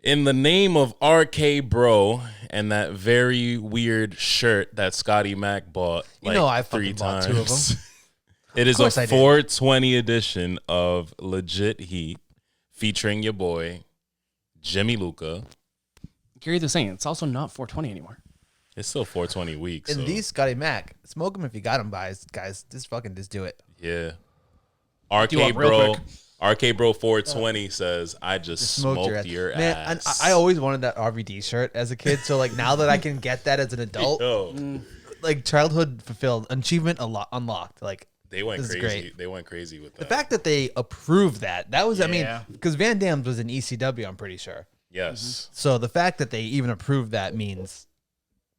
In the name of RK Bro and that very weird shirt that Scotty Mac bought like I three fucking bought times. 2 of them. It is a course I did. 420 edition of Legit Heat featuring your boy, Jimmy Luca. Gary the saying it's also not 420 anymore. It's still 420 weeks. And so. these Scotty Mac, smoke them if you got them, guys. Just do it. Yeah. Do up RK real Bro. quick. RK Bro 420 says, I just smoked your Man, ass. I always wanted that RVD shirt as a kid. So like now that I can get that as an adult, Yo, like childhood fulfilled, achievement unlocked. Like they went this is crazy. great. They went crazy with that. The fact that they approved that was, I mean, Yeah. because Van Damme's was in ECW, I'm pretty sure. Yes. So the fact that they even approved that means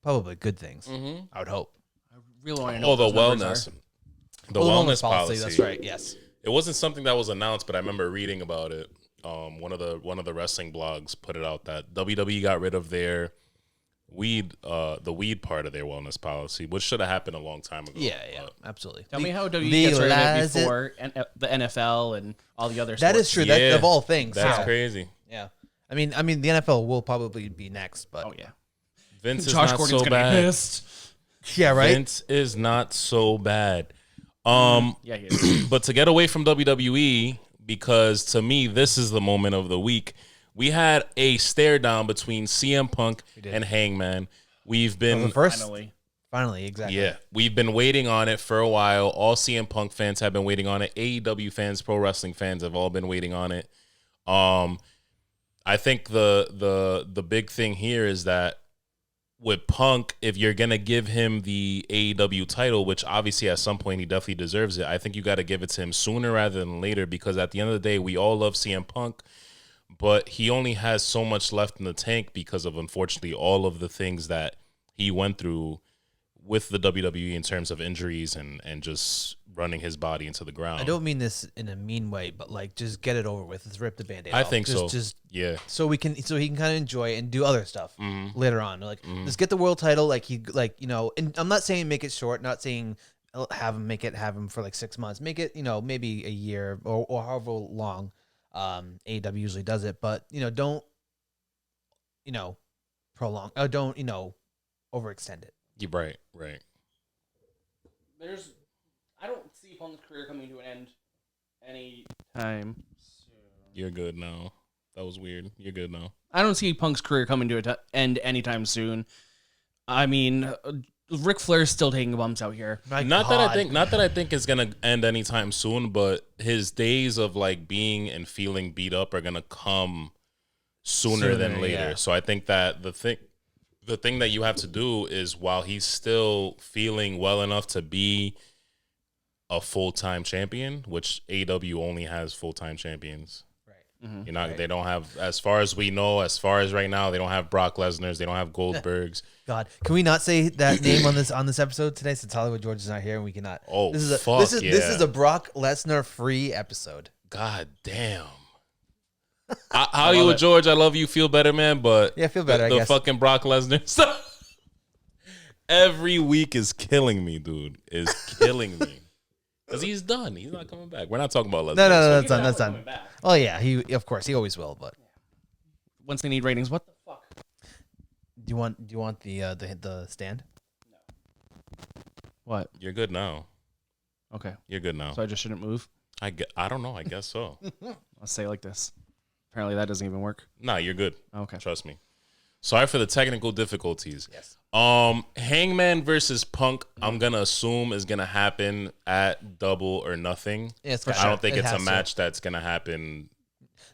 probably good things. I would hope. I really want to know. Oh, what the those numbers wellness. are. The wellness policy. That's right. Yes. It wasn't something that was announced, but I remember reading about it. One of the wrestling blogs put it out that WWE got rid of their weed, the weed part of their wellness policy, which should have happened a long time ago. Yeah. But Absolutely. Tell me how WWE gets rid of it Legalize it. before the NFL and all the other. That is sports. true. Yeah, That's of all things. that's yeah. crazy. Yeah. I mean, the NFL will probably be next, but Oh yeah. Vince is Josh not Gordon's so gonna bad. be pissed. yeah, right. Vince is not so bad. Yeah, he is. But to get away from WWE, because to me, this is the moment of the week. We had a stare down between CM Punk and Hangman. We've been Finally, exactly. Yeah, we've been waiting on it for a while. All CM Punk fans have been waiting on it. AEW fans, pro wrestling fans have all been waiting on it. I think the big thing here is that with Punk, if you're gonna give him the AEW title, which obviously at some point he definitely deserves it, I think you got to give it to him sooner rather than later, because at the end of the day, we all love CM Punk, but he only has so much left in the tank because of, unfortunately, all of the things that he went through with the WWE in terms of injuries and just running his body into the ground. I don't mean this in a mean way, but like just get it over with. Let's rip the Band-Aid I off. think so. Just Yeah. so he can kind of enjoy and do other stuff later on. Like let's get the world title. And I'm not saying make it short. Not saying have him for like 6 months. Make it maybe a year or however long. AEW usually does it, but don't prolong. Don't overextend it. You're right. Right. I don't see Punk's career coming to an end anytime soon. You're good now. That was weird. You're good now. I don't see Punk's career coming to an end anytime soon. I mean, Ric Flair's still taking bumps out here. Not that I think it's gonna end anytime soon, but his days of like being and feeling beat up are gonna come sooner than later. Yeah. So I think that the thing that you have to do is, while he's still feeling well enough to be a full-time champion, which AEW only has full-time champions. Right. They don't have, as far as we know, as far as right now, they don't have Brock Lesnar's, they don't have Goldberg's. God, can we not say that name on this episode today, since Hollywood George is not here and we cannot? Oh, this is a Brock Lesnar free episode. God damn. Hollywood George, I love you. Feel better, man. But yeah, feel better. The I guess. fucking Brock Lesnar stuff every week is killing me, dude. Is killing me because he's done. He's not coming back. We're not talking about Lesnar. No, that's done. Oh yeah, he always will. But once they need ratings, what the fuck? Do you want the stand? What? You're good now. Okay, You're good now. so I just shouldn't move. I don't know. I guess so. Let's say it like this. Apparently that doesn't even work. Nah, you're good. Okay. Trust me. Sorry for the technical difficulties. Yes. Hangman versus Punk, I'm gonna assume is gonna happen at Double or Nothing. Yeah, it's I don't think it's a has to. match that's gonna happen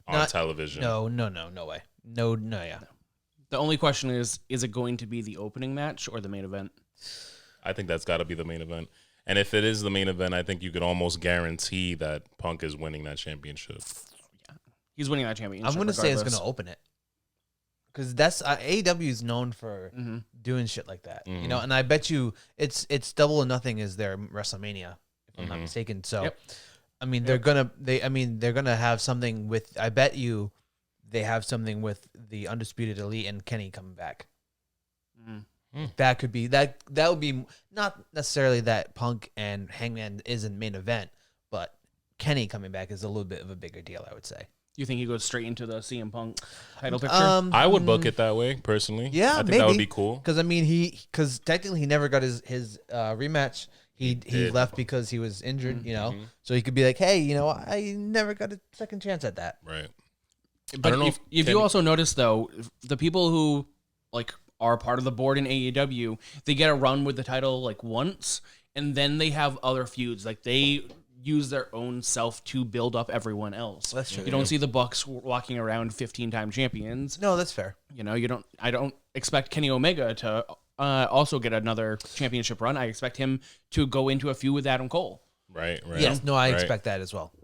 on television. No way. No, yeah. The only question is it going to be the opening match or the main event? I think that's got to be the main event. And if it is the main event, I think you could almost guarantee that Punk is winning that championship. Yeah, he's winning that championship. I'm gonna say it's regardless. gonna open it. Because that's AEW is known for doing shit like that, And I bet you it's Double or Nothing is their WrestleMania, if I'm not mistaken. So, Yep. I mean, they're gonna have something with. I bet you, they have something with the Undisputed Elite and Kenny coming back. That could be that would be not necessarily that Punk and Hangman is in main event, but Kenny coming back is a little bit of a bigger deal, I would say. You think he goes straight into the CM Punk title picture? I would book it that way personally. Yeah, I think maybe. that would be cool. Because I mean, because technically he never got his rematch. He left because he was injured. You know, so he could be like, hey, you know, I never got a second chance at that. Right. But I don't know if you also notice though, the people who like are part of the board in AEW, they get a run with the title like once, and then they have other feuds. Like they use their own self to build up everyone else. That's true. You don't see the Bucks walking around 15-time champions. No, that's fair. You know, I don't expect Kenny Omega to also get another championship run. I expect him to go into a feud with Adam Cole. Right. Yes, no, I expect that as well.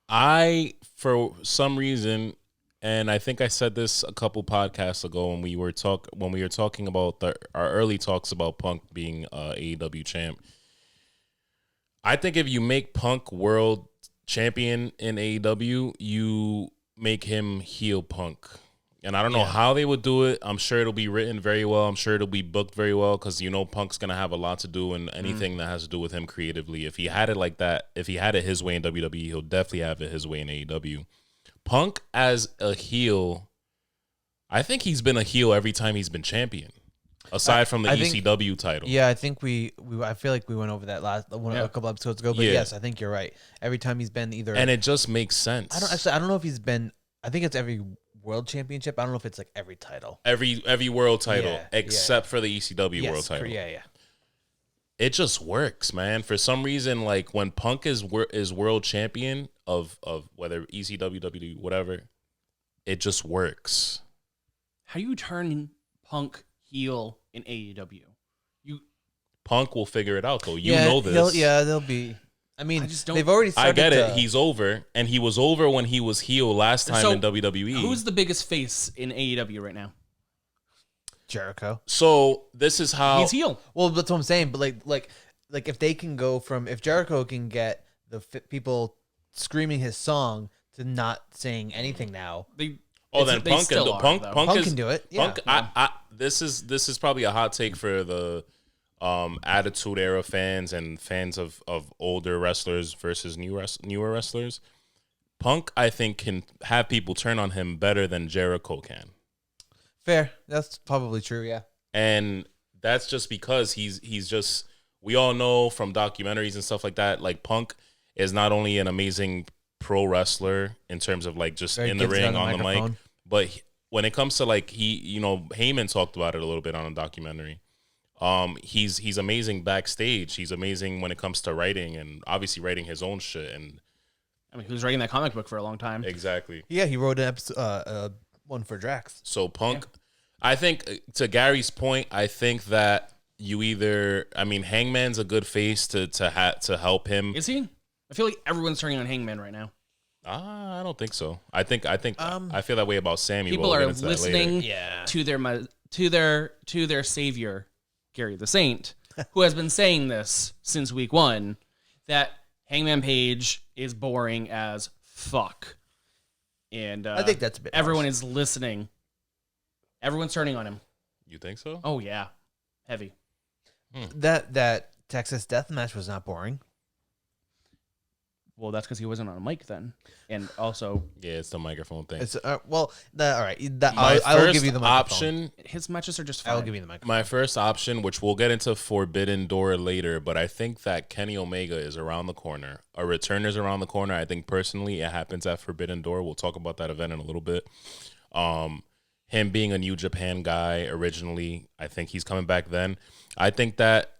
I, for some reason, and I think I said this a couple podcasts ago when we were talking about our early talks about Punk being AEW champ. I think if you make Punk world champion in AEW, you make him heel Punk. And I don't know how they would do it. I'm sure it'll be written very well. I'm sure it'll be booked very well because, you know, Punk's going to have a lot to do in anything that has to do with him creatively. If he had it like that, if he had it his way in WWE, he'll definitely have it his way in AEW. Punk as a heel, I think he's been a heel every time he's been champion, aside from the ECW title. Yeah, I think I feel like we went over that a couple episodes ago. But yes, I think you're right. Every time he's been either, and it just makes sense. I don't know if he's been. I think it's every world championship. I don't know if it's like every title. Every world title except for the ECW world title. Yeah. It just works, man. For some reason, like when Punk is world champion of whether ECW, WWE, whatever, it just works. How do you turn Punk heel in AEW? Punk will figure it out, though. You know this. They'll be. I mean, they've already started. I get it. He's over, and he was over when he was heel last time in WWE. Who's the biggest face in AEW right now? Jericho. So this is how he's heel. Well, that's what I'm saying. But like if they can go from if Jericho can get the people screaming his song to not saying anything now. Then Punk can do it. Punk can do it. Yeah. Punk, this is probably a hot take for the Attitude Era fans and fans of older wrestlers versus newer wrestlers. Punk, I think, can have people turn on him better than Jericho can. Fair. That's probably true, yeah. And that's just because he's just, we all know from documentaries and stuff like that, like Punk is not only an amazing pro wrestler in terms of like just in the ring, on the mic, but when it comes to like Heyman talked about it a little bit on a documentary. He's amazing backstage. He's amazing when it comes to writing and obviously writing his own shit. And I mean, he was writing that comic book for a long time. Exactly. Yeah, he wrote an episode, one for Drax. So Punk, I think to Gary's point, I think that Hangman's a good face to help him. Is he? I feel like everyone's turning on Hangman right now. I don't think so. I think I feel that way about Sammy. People are listening to their savior, Gary the Saint, who has been saying this since week one, that Hangman Page is boring as fuck. And I think that's a bit everyone harsh. is listening. Everyone's turning on him. You think so? Oh yeah, heavy. That Texas death match was not boring. Well, that's because he wasn't on a mic then, and also it's the microphone thing. It's all right. I will give you the microphone. His matches are just fine. I will give you the microphone. My first option, which we'll get into Forbidden Door later, but I think that Kenny Omega is around the corner. A return is around the corner. I think personally it happens at Forbidden Door. We'll talk about that event in a little bit. Him being a New Japan guy originally, I think he's coming back then. I think that,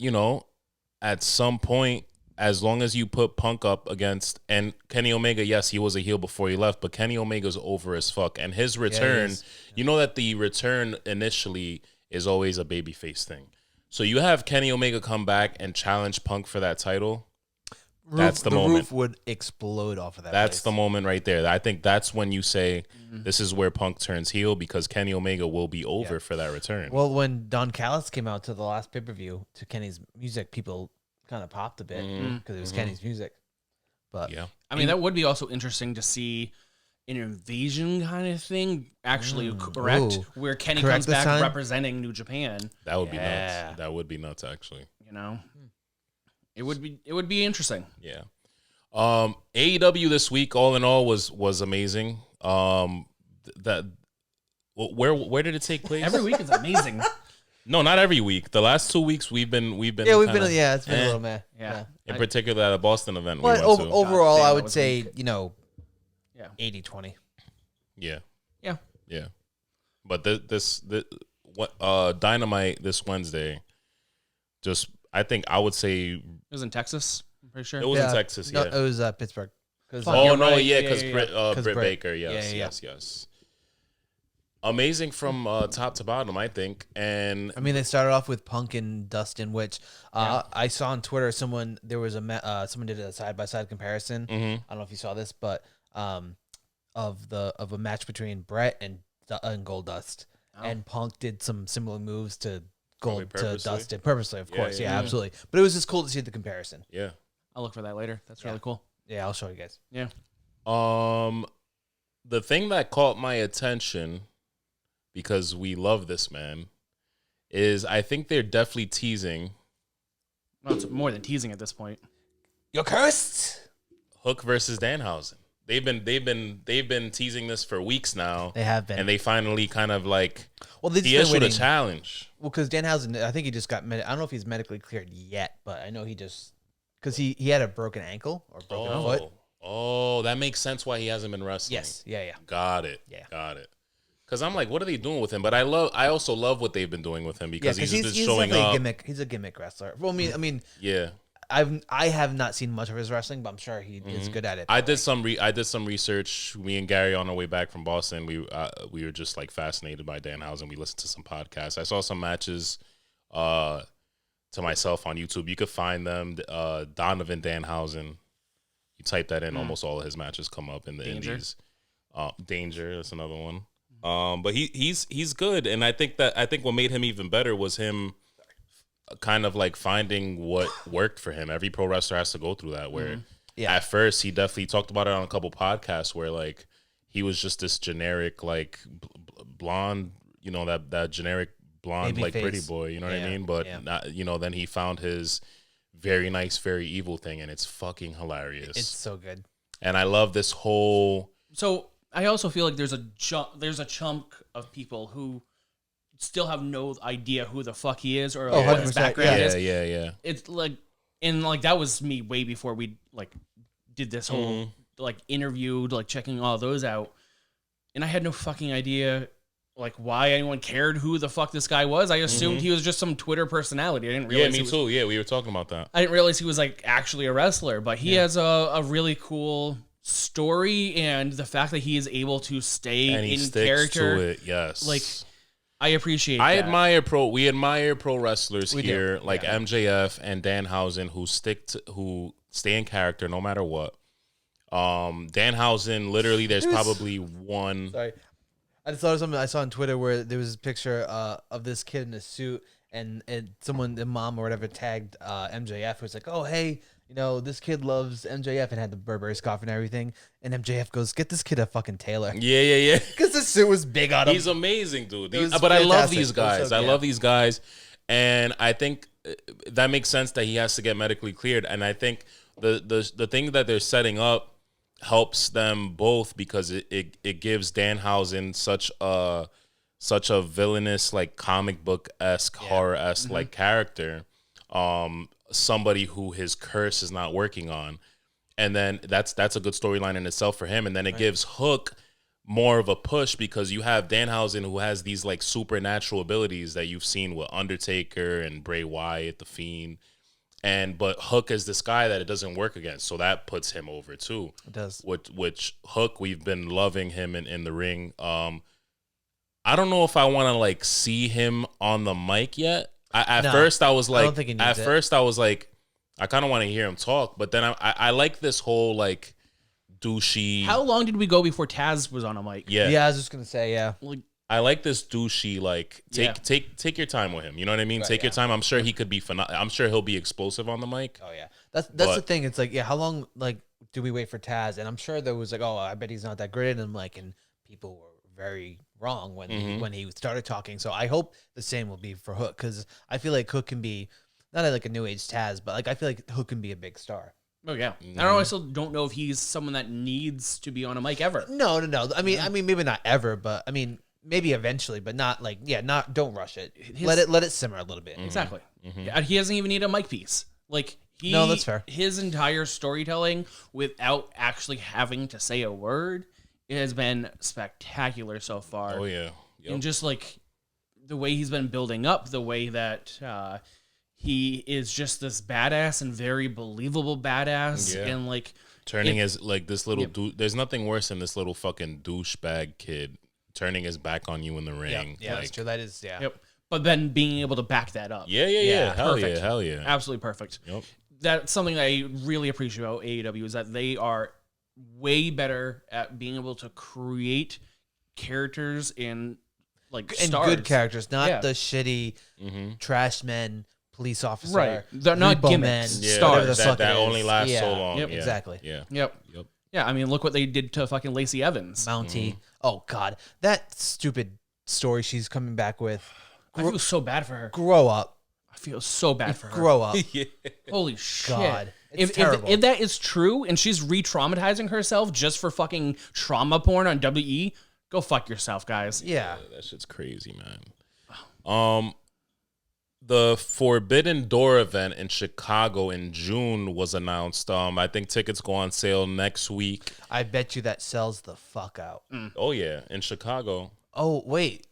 at some point, as long as you put Punk up against, and Kenny Omega, yes, he was a heel before he left, but Kenny Omega's over as fuck. And his return, you know that the return initially is always a babyface thing. So you have Kenny Omega come back and challenge Punk for that title. That's the moment. The roof would explode off of that. That's the moment right there. I think that's when you say this is where Punk turns heel, because Kenny Omega will be over for that return. Well, when Don Callis came out to the last pay-per-view to Kenny's music, people kind of popped a bit because it was Kenny's music. But I mean, that would be also interesting to see an invasion kind of thing actually correct, where Kenny comes back representing New Japan. That would be nuts. That would be nuts, actually. It would be interesting. Yeah. AEW this week, all in all, was amazing. That where did it take place? Every week is amazing. No, not every week. The last 2 weeks we've been it's been a little meh. Yeah. In particular, at a Boston event But we went to. overall, God damn, I that would was say weak. 80-20. Yeah, Yeah. yeah. But this Dynamite this Wednesday, just I think I would say It was in Texas, I'm pretty sure. it was in Texas. No, Yeah. it was Pittsburgh. 'Cause, Fuck, Oh you're no, right. yeah, Yeah, because yeah, yeah. Britt Britt. Baker, yes, Yeah. yes. Amazing from top to bottom, I think. And I mean, they started off with Punk and Dustin, which I saw on Twitter. Someone did a side by side comparison. I don't know if you saw this, but of a match between Brett and Goldust, and Punk did some similar moves to Dustin purposely, of course, yeah, absolutely. But it was just cool to see the comparison. yeah. I'll look for that later. That's really cool. Yeah, I'll show you guys. Yeah. The thing that caught my attention, because we love this man, is I think they're definitely teasing Well, it's more than teasing at this point. You're cursed. Hook versus Danhausen. They've been teasing this for weeks now. They have been, and they finally kind of like they he issued a challenge. Well, because Danhausen, I think he just got I don't know if he's medically cleared yet, but I know he just because he had a broken ankle or broken foot. Oh, that makes sense why he hasn't been wrestling. Yes, yeah. Got it. Yeah. Got it. Because I'm like, what are they doing with him? But I also love what they've been doing with him because he's just showing up. He's a gimmick wrestler. Well, I mean, yeah. I have not seen much of his wrestling, but I'm sure he is good at it. I did some research. Me and Gary on our way back from Boston, we were just like fascinated by Danhausen. We listened to some podcasts. I saw some matches to myself on YouTube. You could find them. Donovan Danhausen. You type that in, almost all of his matches come up in the Indies. Danger, that's another one. But he's good, and I think what made him even better was him kind of like finding what worked for him. Every pro wrestler has to go through that. Where at first he definitely talked about it on a couple podcasts where like he was just this generic like blonde, that generic blonde Baby like face. pretty boy, you know what I mean? But not, then he found his very nice, very evil thing, and it's fucking hilarious. It's so good, and I love this whole. So I also feel like there's a chunk of people who still have no idea who the fuck he is or what his 100%, background is. Yeah. It's like, and like that was me way before we like did this whole like interview, like checking all those out, and I had no fucking idea like why anyone cared who the fuck this guy was. I assumed he was just some Twitter personality. I didn't realize. Yeah, me too. Yeah, we were talking about that. I didn't realize he was like actually a wrestler, but he has a really cool story, and the fact that he is able to stay And he in sticks character. to it. Yes, Like, I appreciate. I that. We admire pro wrestlers here, like MJF and Danhausen, who stay in character no matter what. Danhausen, literally, there's probably one. Sorry, I just thought of something I saw on Twitter where there was a picture of this kid in a suit, and someone, the mom or whatever, tagged MJF. Was like, "Oh, hey, this kid loves MJF," and had the Burberry scarf and everything. And MJF goes, "Get this kid a fucking tailor." Yeah. Because the suit was big on him. He's amazing, dude. It was But I love fantastic. these guys. So, I love these guys, and I think that makes sense that he has to get medically cleared. And I think the thing that they're setting up helps them both because it gives Danhausen such a villainous, like comic book esque, horror esque like character. Somebody who his curse is not working on, and then that's a good storyline in itself for him. And then it gives Hook more of a push because you have Danhausen who has these like supernatural abilities that you've seen with Undertaker and Bray Wyatt, the Fiend. But Hook is this guy that it doesn't work against, so that puts him over too. It does. Which Hook, we've been loving him in the ring. I don't know if I want to like see him on the mic yet. At first I was like, I don't think he needs it. I kind of want to hear him talk, but then I like this whole like douchey. How long did we go before Taz was on a mic? Yeah, Yeah, I was just gonna say, yeah. Like, I like this douchey, like take your time with him. You know what I mean? Right, take your time. I'm sure he could be I'm sure he'll be explosive on the mic. Oh yeah, that's the thing. It's like, how long like do we wait for Taz? And I'm sure there was like, oh, I bet he's not that great. And like, and people were very wrong when he started talking. So I hope the same will be for Hook, because I feel like Hook can be not like a new age Taz, but like I feel like Hook can be a big star. Oh yeah, I don't know. I still don't know if he's someone that needs to be on a mic ever. No. I mean, maybe not ever, but I mean, maybe eventually, but not like, don't rush it. Let it simmer a little bit. Exactly. Yeah, he doesn't even need a mic piece. Like No, that's fair. His entire storytelling without actually having to say a word has been spectacular so far. Oh yeah. And just like the way he's been building up, the way that he is just this badass and very believable badass, and like turning his like this little there's nothing worse than this little fucking douchebag kid turning his back on you in the ring. Yeah, that's true. That is Yep. But then being able to back that up. Yeah. Perfect. Hell yeah. Absolutely perfect. Yep. That's something I really appreciate about AEW is that they are way better at being able to create characters and stars. good characters, not the shitty trash men, police officer. Right. They're not repo gimmicks. Men, Stars. That only lasts so long. Yep. Yeah. Exactly. Yeah. Yep. Yeah, I mean, look what they did to fucking Lacey Evans. Mountie. Oh God, that stupid story she's coming back with. I feel so bad for her. Grow up. I feel so bad for her. Grow up. Holy shit. God. If that is true and she's re-traumatizing herself just for fucking trauma porn on WE, go fuck yourself, guys. Yeah. That shit's crazy, man. The Forbidden Door event in Chicago in June was announced. I think tickets go on sale next week. I bet you that sells the fuck out. Oh yeah, in Chicago. Oh wait,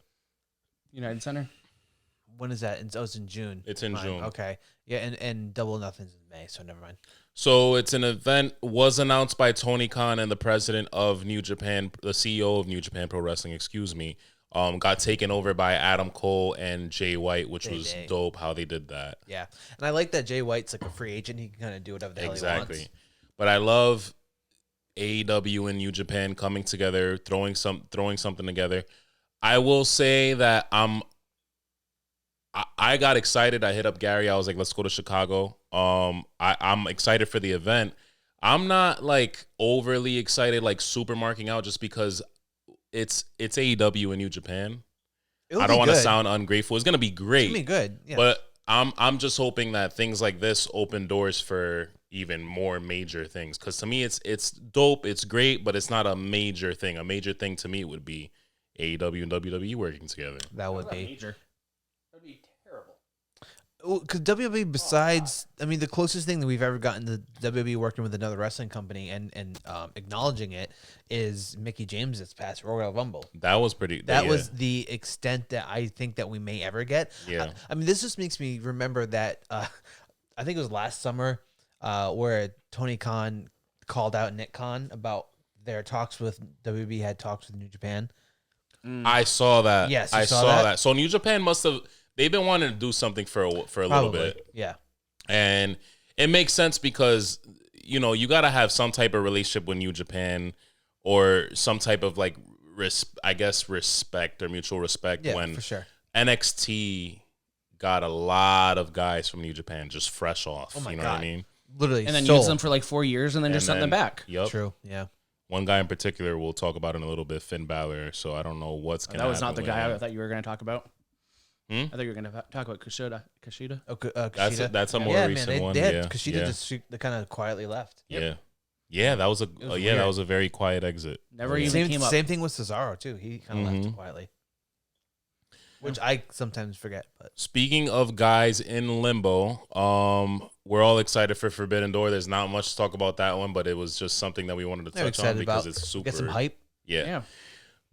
United Center. when is that? It's in June. It's in June. Okay, yeah, and Double or Nothing's in May, so never mind. So it's an event was announced by Tony Khan and the president of New Japan, the CEO of New Japan Pro Wrestling, excuse me. Got taken over by Adam Cole and Jay White, which was dope how they did that. Yeah, and I like that Jay White's like a free agent. He can kind of do whatever the hell he wants. But I love AEW and New Japan coming together, throwing something together. I will say that I got excited. I hit up Gary. I was like, let's go to Chicago. I'm excited for the event. I'm not like overly excited, like super marking out just because it's AEW in New Japan. I don't want to sound ungrateful. It's gonna be great. It's gonna be good. Yeah. But I'm just hoping that things like this open doors for even more major things. Because to me, it's dope. It's great, but it's not a major thing. A major thing to me would be AEW and WWE working together. That would be major. That'd be terrible. Because WWE, besides, I mean, the closest thing that we've ever gotten to WWE working with another wrestling company and acknowledging it is Mickey James's past Royal Rumble. That was pretty. That was the extent that I think that we may ever get. Yeah. I mean, this just makes me remember that I think it was last summer where Tony Khan called out Nick Khan about their talks with WWE had talks with New Japan. I saw that. Yes, I saw that. So New Japan must have. They've been wanting to do something for a little bit. Yeah. And it makes sense because, you know, you got to have some type of relationship with New Japan or some type of like, respect or mutual respect. Yeah, when for sure. NXT got a lot of guys from New Japan just fresh off. Oh my you know God. what I mean? Literally. And then use them for like 4 years and then just send them back. Yep. True. Yeah. One guy in particular we'll talk about in a little bit, Finn Balor. So I don't know what's going to happen. That was not the with guy him. I thought you were going to talk about. I thought you were going to talk about Kushida. Oh, Kushida. That's a more recent one. Kushida just kind of quietly left. Yeah. Yeah, that was that was a very quiet exit. Never even came up. Same thing with Cesaro too. He kind of left quietly, which I sometimes forget. But speaking of guys in limbo, we're all excited for Forbidden Door. There's not much to talk about that one, but it was just something that we wanted to touch on because it's super. Get some hype. Yeah.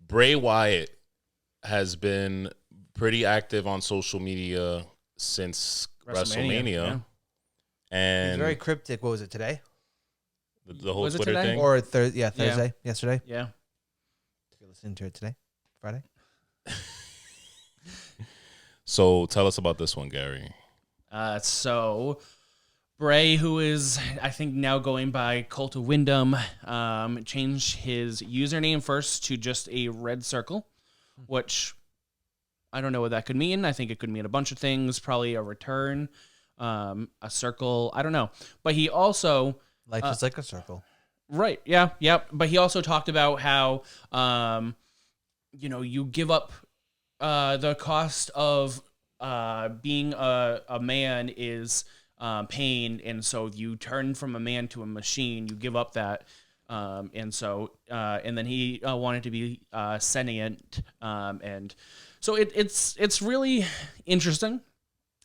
Bray Wyatt has been pretty active on social media since WrestleMania. Yeah. And he's very cryptic. What was it today? The whole Was it Twitter today? thing? Or Thursday? Yesterday? Yeah. You're listening to it today? Friday? So tell us about this one, Gary. So Bray, who is, I think, now going by Cult of Wyndham, changed his username first to just a red circle, which I don't know what that could mean. I think it could mean a bunch of things, probably a return, a circle. I don't know. But he also... Life is like a circle. Right. Yeah. Yep. But he also talked about how, you give up the cost of being a man is pain, and so you turn from a man to a machine. You give up that, and then he wanted to be sentient, and so it's really interesting.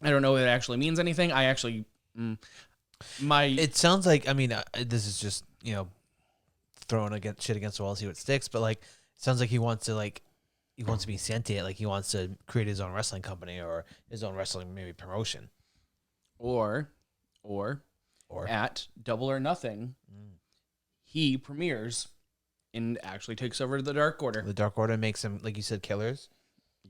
I don't know if it actually means anything. I actually It sounds like, I mean, this is just, throwing shit against the wall, see what sticks. But like, it sounds like he wants to be sentient. Like he wants to create his own wrestling company or his own wrestling maybe promotion. Or at Double or Nothing, he premieres and actually takes over the Dark Order. The Dark Order makes him, like you said, killers.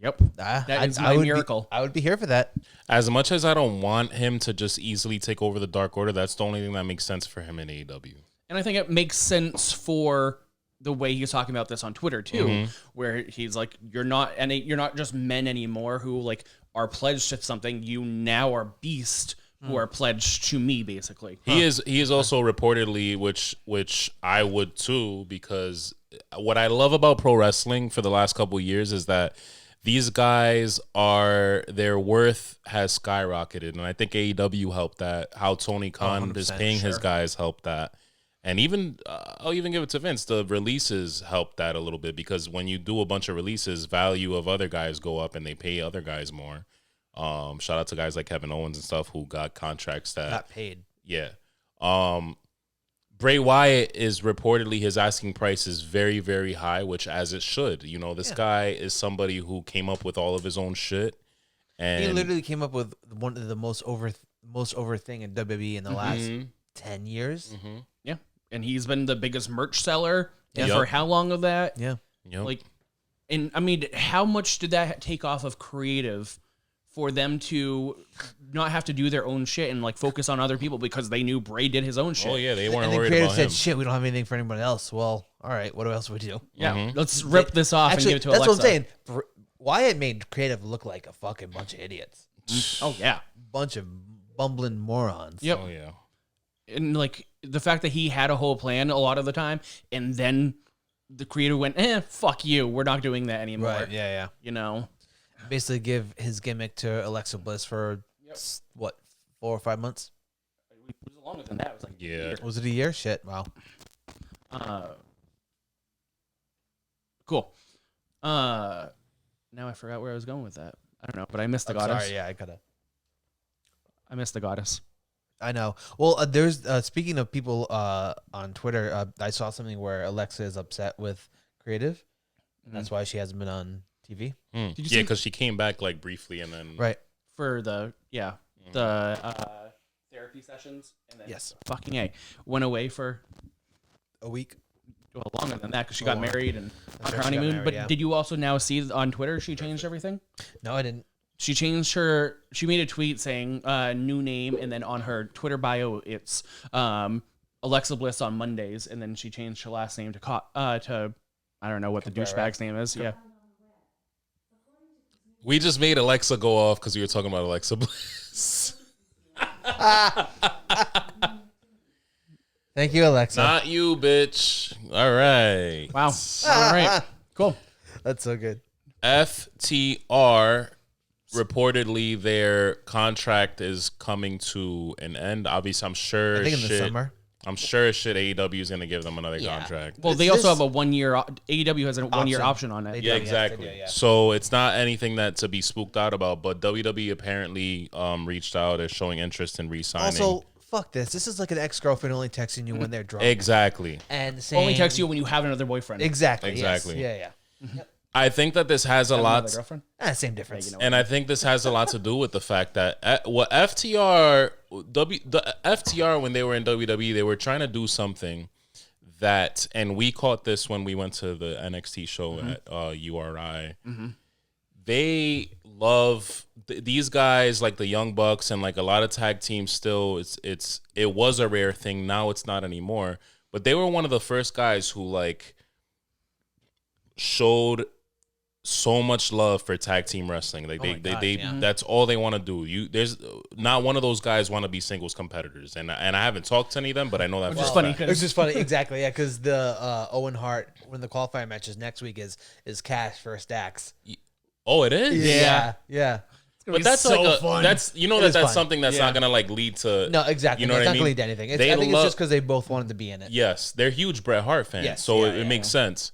Yep. That is my miracle. I would be here for that. As much as I don't want him to just easily take over the Dark Order, that's the only thing that makes sense for him in AEW. And I think it makes sense for the way he's talking about this on Twitter too, where he's like, you're not just men anymore who like are pledged to something. You now are beast who are pledged to me, basically. He is also reportedly, which I would too, because what I love about pro wrestling for the last couple of years is that these guys their worth has skyrocketed, and I think AEW helped that. How Tony Khan is paying his guys helped that, and even I'll even give it to Vince. The releases helped that a little bit, because when you do a bunch of releases, value of other guys go up, and they pay other guys more. Shout out to guys like Kevin Owens and stuff who got contracts that got paid. Yeah. Bray Wyatt is reportedly, his asking price is very, very high, which as it should. This guy is somebody who came up with all of his own shit. And he literally came up with one of the most over thing in WWE in the last 10 years. Yeah. And he's been the biggest merch seller for how long of that? Yeah. Like, and I mean, how much did that take off of creative for them to not have to do their own shit and like focus on other people because they knew Bray did his own shit? Oh yeah, they weren't and worried creative about said, him. shit, we don't have anything for anyone else. Well, all right, what else would we do? Yeah, let's rip this off Actually, and give it to that's Alexa. what I'm saying. Wyatt made creative look like a fucking bunch of idiots. Oh yeah, bunch of bumbling morons. Yep. Oh yeah. And like the fact that he had a whole plan a lot of the time, and then the creator went, fuck you, we're not doing that anymore. Right? Yeah. Basically, give his gimmick to Alexa Bliss for what, 4 or 5 months? It was longer than that. It was like a year. Was it a year? Shit. Wow. Cool. Now I forgot where I was going with that. I don't know, but I missed the goddess. Sorry, yeah, I missed the goddess. I know. Well, there's speaking of people on Twitter, I saw something where Alexa is upset with creative. That's why she hasn't been on TV. Did you Yeah, because she came back like briefly and then for the therapy sessions, and then fucking went away for a week. Well, longer than that because she got married and on her honeymoon. But did you also now see on Twitter she changed everything? No, I didn't. She made a tweet saying new name, and then on her Twitter bio it's Alexa Bliss on Mondays, and then she changed her last name to I don't know what the douchebag's name is. Yeah. We just made Alexa go off because we were talking about Alexa Bliss. Thank you, Alexa. Not you, bitch. All right. Wow. All right. Cool. That's so good. FTR, reportedly their contract is coming to an end. Obviously, I'm sure I think in the summer. I'm sure AEW is going to give them another contract. Well, they also have a 1 year. AEW has a 1 year option on it. Yeah, exactly. So it's not anything that to be spooked out about. But WWE apparently reached out as showing interest in re-signing. Also, fuck this. This is like an ex-girlfriend only texting you when they're drunk. Exactly. And saying, only text you when you have another boyfriend. Exactly. Exactly. Yes. Yeah. Yep. I think that this has a lot. Same difference. And I think this has a lot to do with the fact that FTR when they were in WWE, they were trying to do something that, and we caught this when we went to the NXT show at URI. They love these guys, like the Young Bucks and like a lot of tag teams. Still, it was a rare thing. Now it's not anymore. But they were one of the first guys who like showed so much love for tag team wrestling. Like that's all they want to do. There's not one of those guys want to be singles competitors, and I haven't talked to any of them, but I know that. Which is funny. It's just funny, exactly. Yeah, because the Owen Hart, when the qualifying matches next week is Cash versus Dax. Oh, it is. Yeah. But that's so like fun. that's It that's is fun. something that's not gonna like lead to No, exactly. You know It's what not I mean? gonna lead to anything. I They think it's love- just because they both wanted to be in it. Yes, they're huge Bret Hart fans, Yes, so yeah, it makes sense.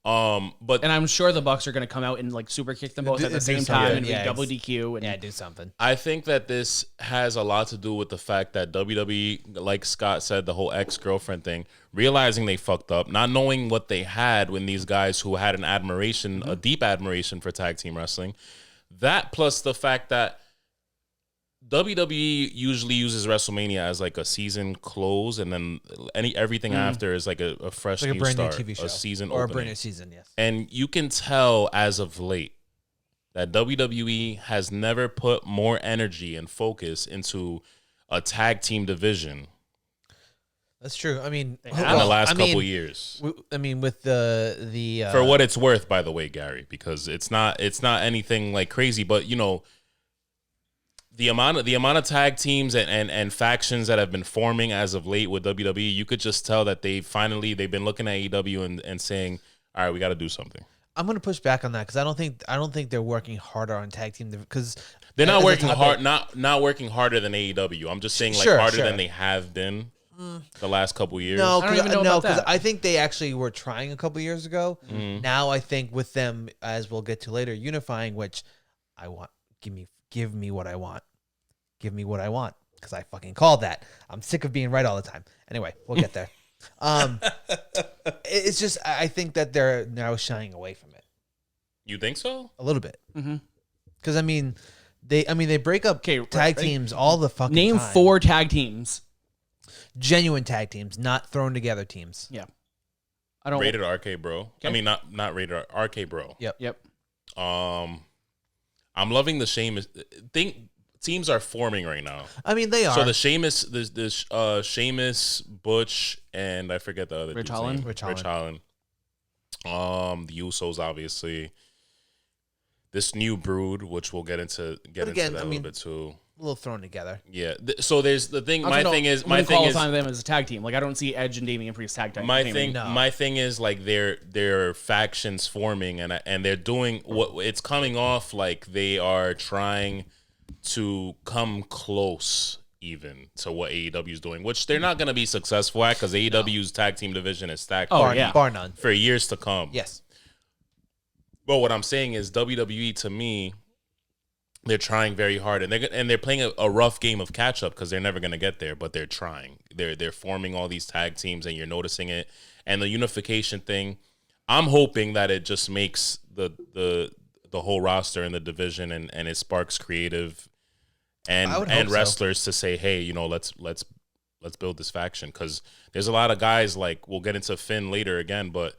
But And I'm sure the Bucks are going to come out and like super kick them both at the Do same something. time and Yeah, be double DQ. And Yeah, do something. I think that this has a lot to do with the fact that WWE, like Scott said, the whole ex-girlfriend thing, realizing they fucked up, not knowing what they had when these guys who had an admiration, a deep admiration for tag team wrestling, that plus the fact that WWE usually uses WrestleMania as like a season close, and then everything after is like a fresh Like a new brand start, new TV show. a season or a opening. brand new season, yes. And you can tell as of late that WWE has never put more energy and focus into a tag team division That's true. I mean, in the last couple years. I mean, with the For what it's worth, by the way, Gary, because it's not anything like crazy, but you know, the amount of tag teams and factions that have been forming as of late with WWE, you could just tell that they've been looking at AEW and saying, all right, we got to do something. I'm going to push back on that because I don't think they're working harder on tag team because They're not working hard, not working harder than AEW. I'm just saying like harder than they have been the last couple years. No, I don't even know about because that. I think they actually were trying a couple years ago. Mm-hmm. Now I think with them, as we'll get to later, unifying, which I want, give me what I want. Give me what I want, because I fucking called that. I'm sick of being right all the time. Anyway, we'll get there. It's just I think that they're now shying away from it You think so? a little bit. Mm-hmm. Because they break up tag teams all the fucking name time. 4 tag teams. Genuine tag teams, not thrown together teams. Yeah. I don't. Rated RK Bro. Okay. I mean, not rated RK Bro. Yep. I'm loving the Sheamus thing. Teams are forming right now. I mean, they are. So the Sheamus, Sheamus, Butch, and I forget the other Rich dude's Holland? name. Rich Rich Holland. The Usos, obviously. This new brood, which we'll get into that a little bit too. a little thrown together. Yeah. So there's the thing. My thing is qualifying them as a tag team. Like I don't see Edge and Damian Priest tag team. my thing is like their factions forming and they're doing what it's coming off like they are trying to come close even to what AEW is doing, which they're not going to be successful at because AEW's tag team division is stacked Bar none. for years to come. Yes. But what I'm saying is WWE to me, they're trying very hard and they're playing a rough game of catch up because they're never going to get there, but they're trying. They're forming all these tag teams and you're noticing it. And the unification thing, I'm hoping that it just makes the whole roster and the division and it sparks creative and wrestlers to say, hey, you know, let's build this faction, because there's a lot of guys like we'll get into Finn later again, but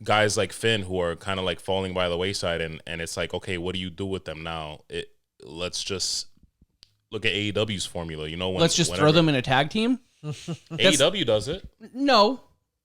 guys like Finn who are kind of like falling by the wayside, and it's like, okay, what do you do with them now? Let's just look at AEW's formula, you know. Let's just throw them in a tag team. AEW does it. No,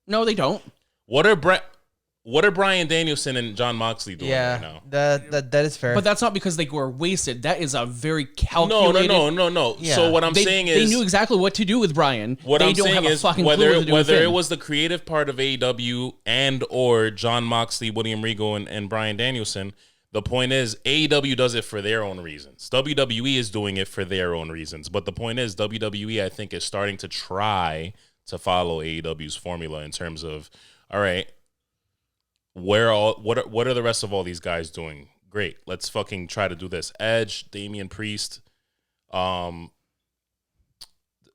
they don't. What are Bryan Danielson and John Moxley doing right now? That is fair. But that's not because they were wasted. That is a very calculated. No. Yeah. So what I'm saying is they knew exactly what to do with Brian. What they I'm don't saying have a is fucking clue what to do with whether Finn. it was the creative part of AEW and or John Moxley, William Regal, and Bryan Danielson, the point is AEW does it for their own reasons. WWE is doing it for their own reasons. But the point is WWE, I think, is starting to try to follow AEW's formula in terms of, all right, what are the rest of all these guys doing? Great, let's fucking try to do this. Edge, Damian Priest,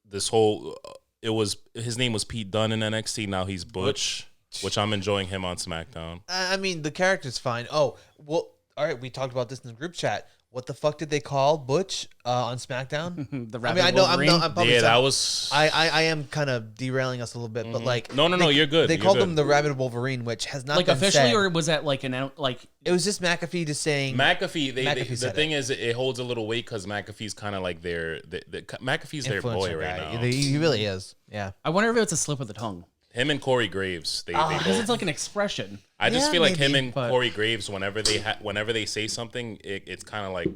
this whole his name was Pete Dunne in NXT. Now he's Butch, which I'm enjoying him on SmackDown. I mean, the character's fine. Oh, well, all right. We talked about this in the group chat. What the fuck did they call Butch on SmackDown? The I mean, I know I'm probably Yeah, that was. I am kind of derailing us a little bit, but like No, you're good. They You're called good. him the Rabid Wolverine, which has not like been officially, said. or was that like It was just McAfee just saying McAfee. McAfee The said thing is, it holds a little weight because McAfee's kind of like McAfee's their boy influencer right guy. now. He really is. Yeah. I wonder if it's a slip of the tongue. Him and Corey Graves. They Because both. it's like an expression. I just Yeah, feel like maybe, him and but- Corey Graves, whenever they say something, it's kind of like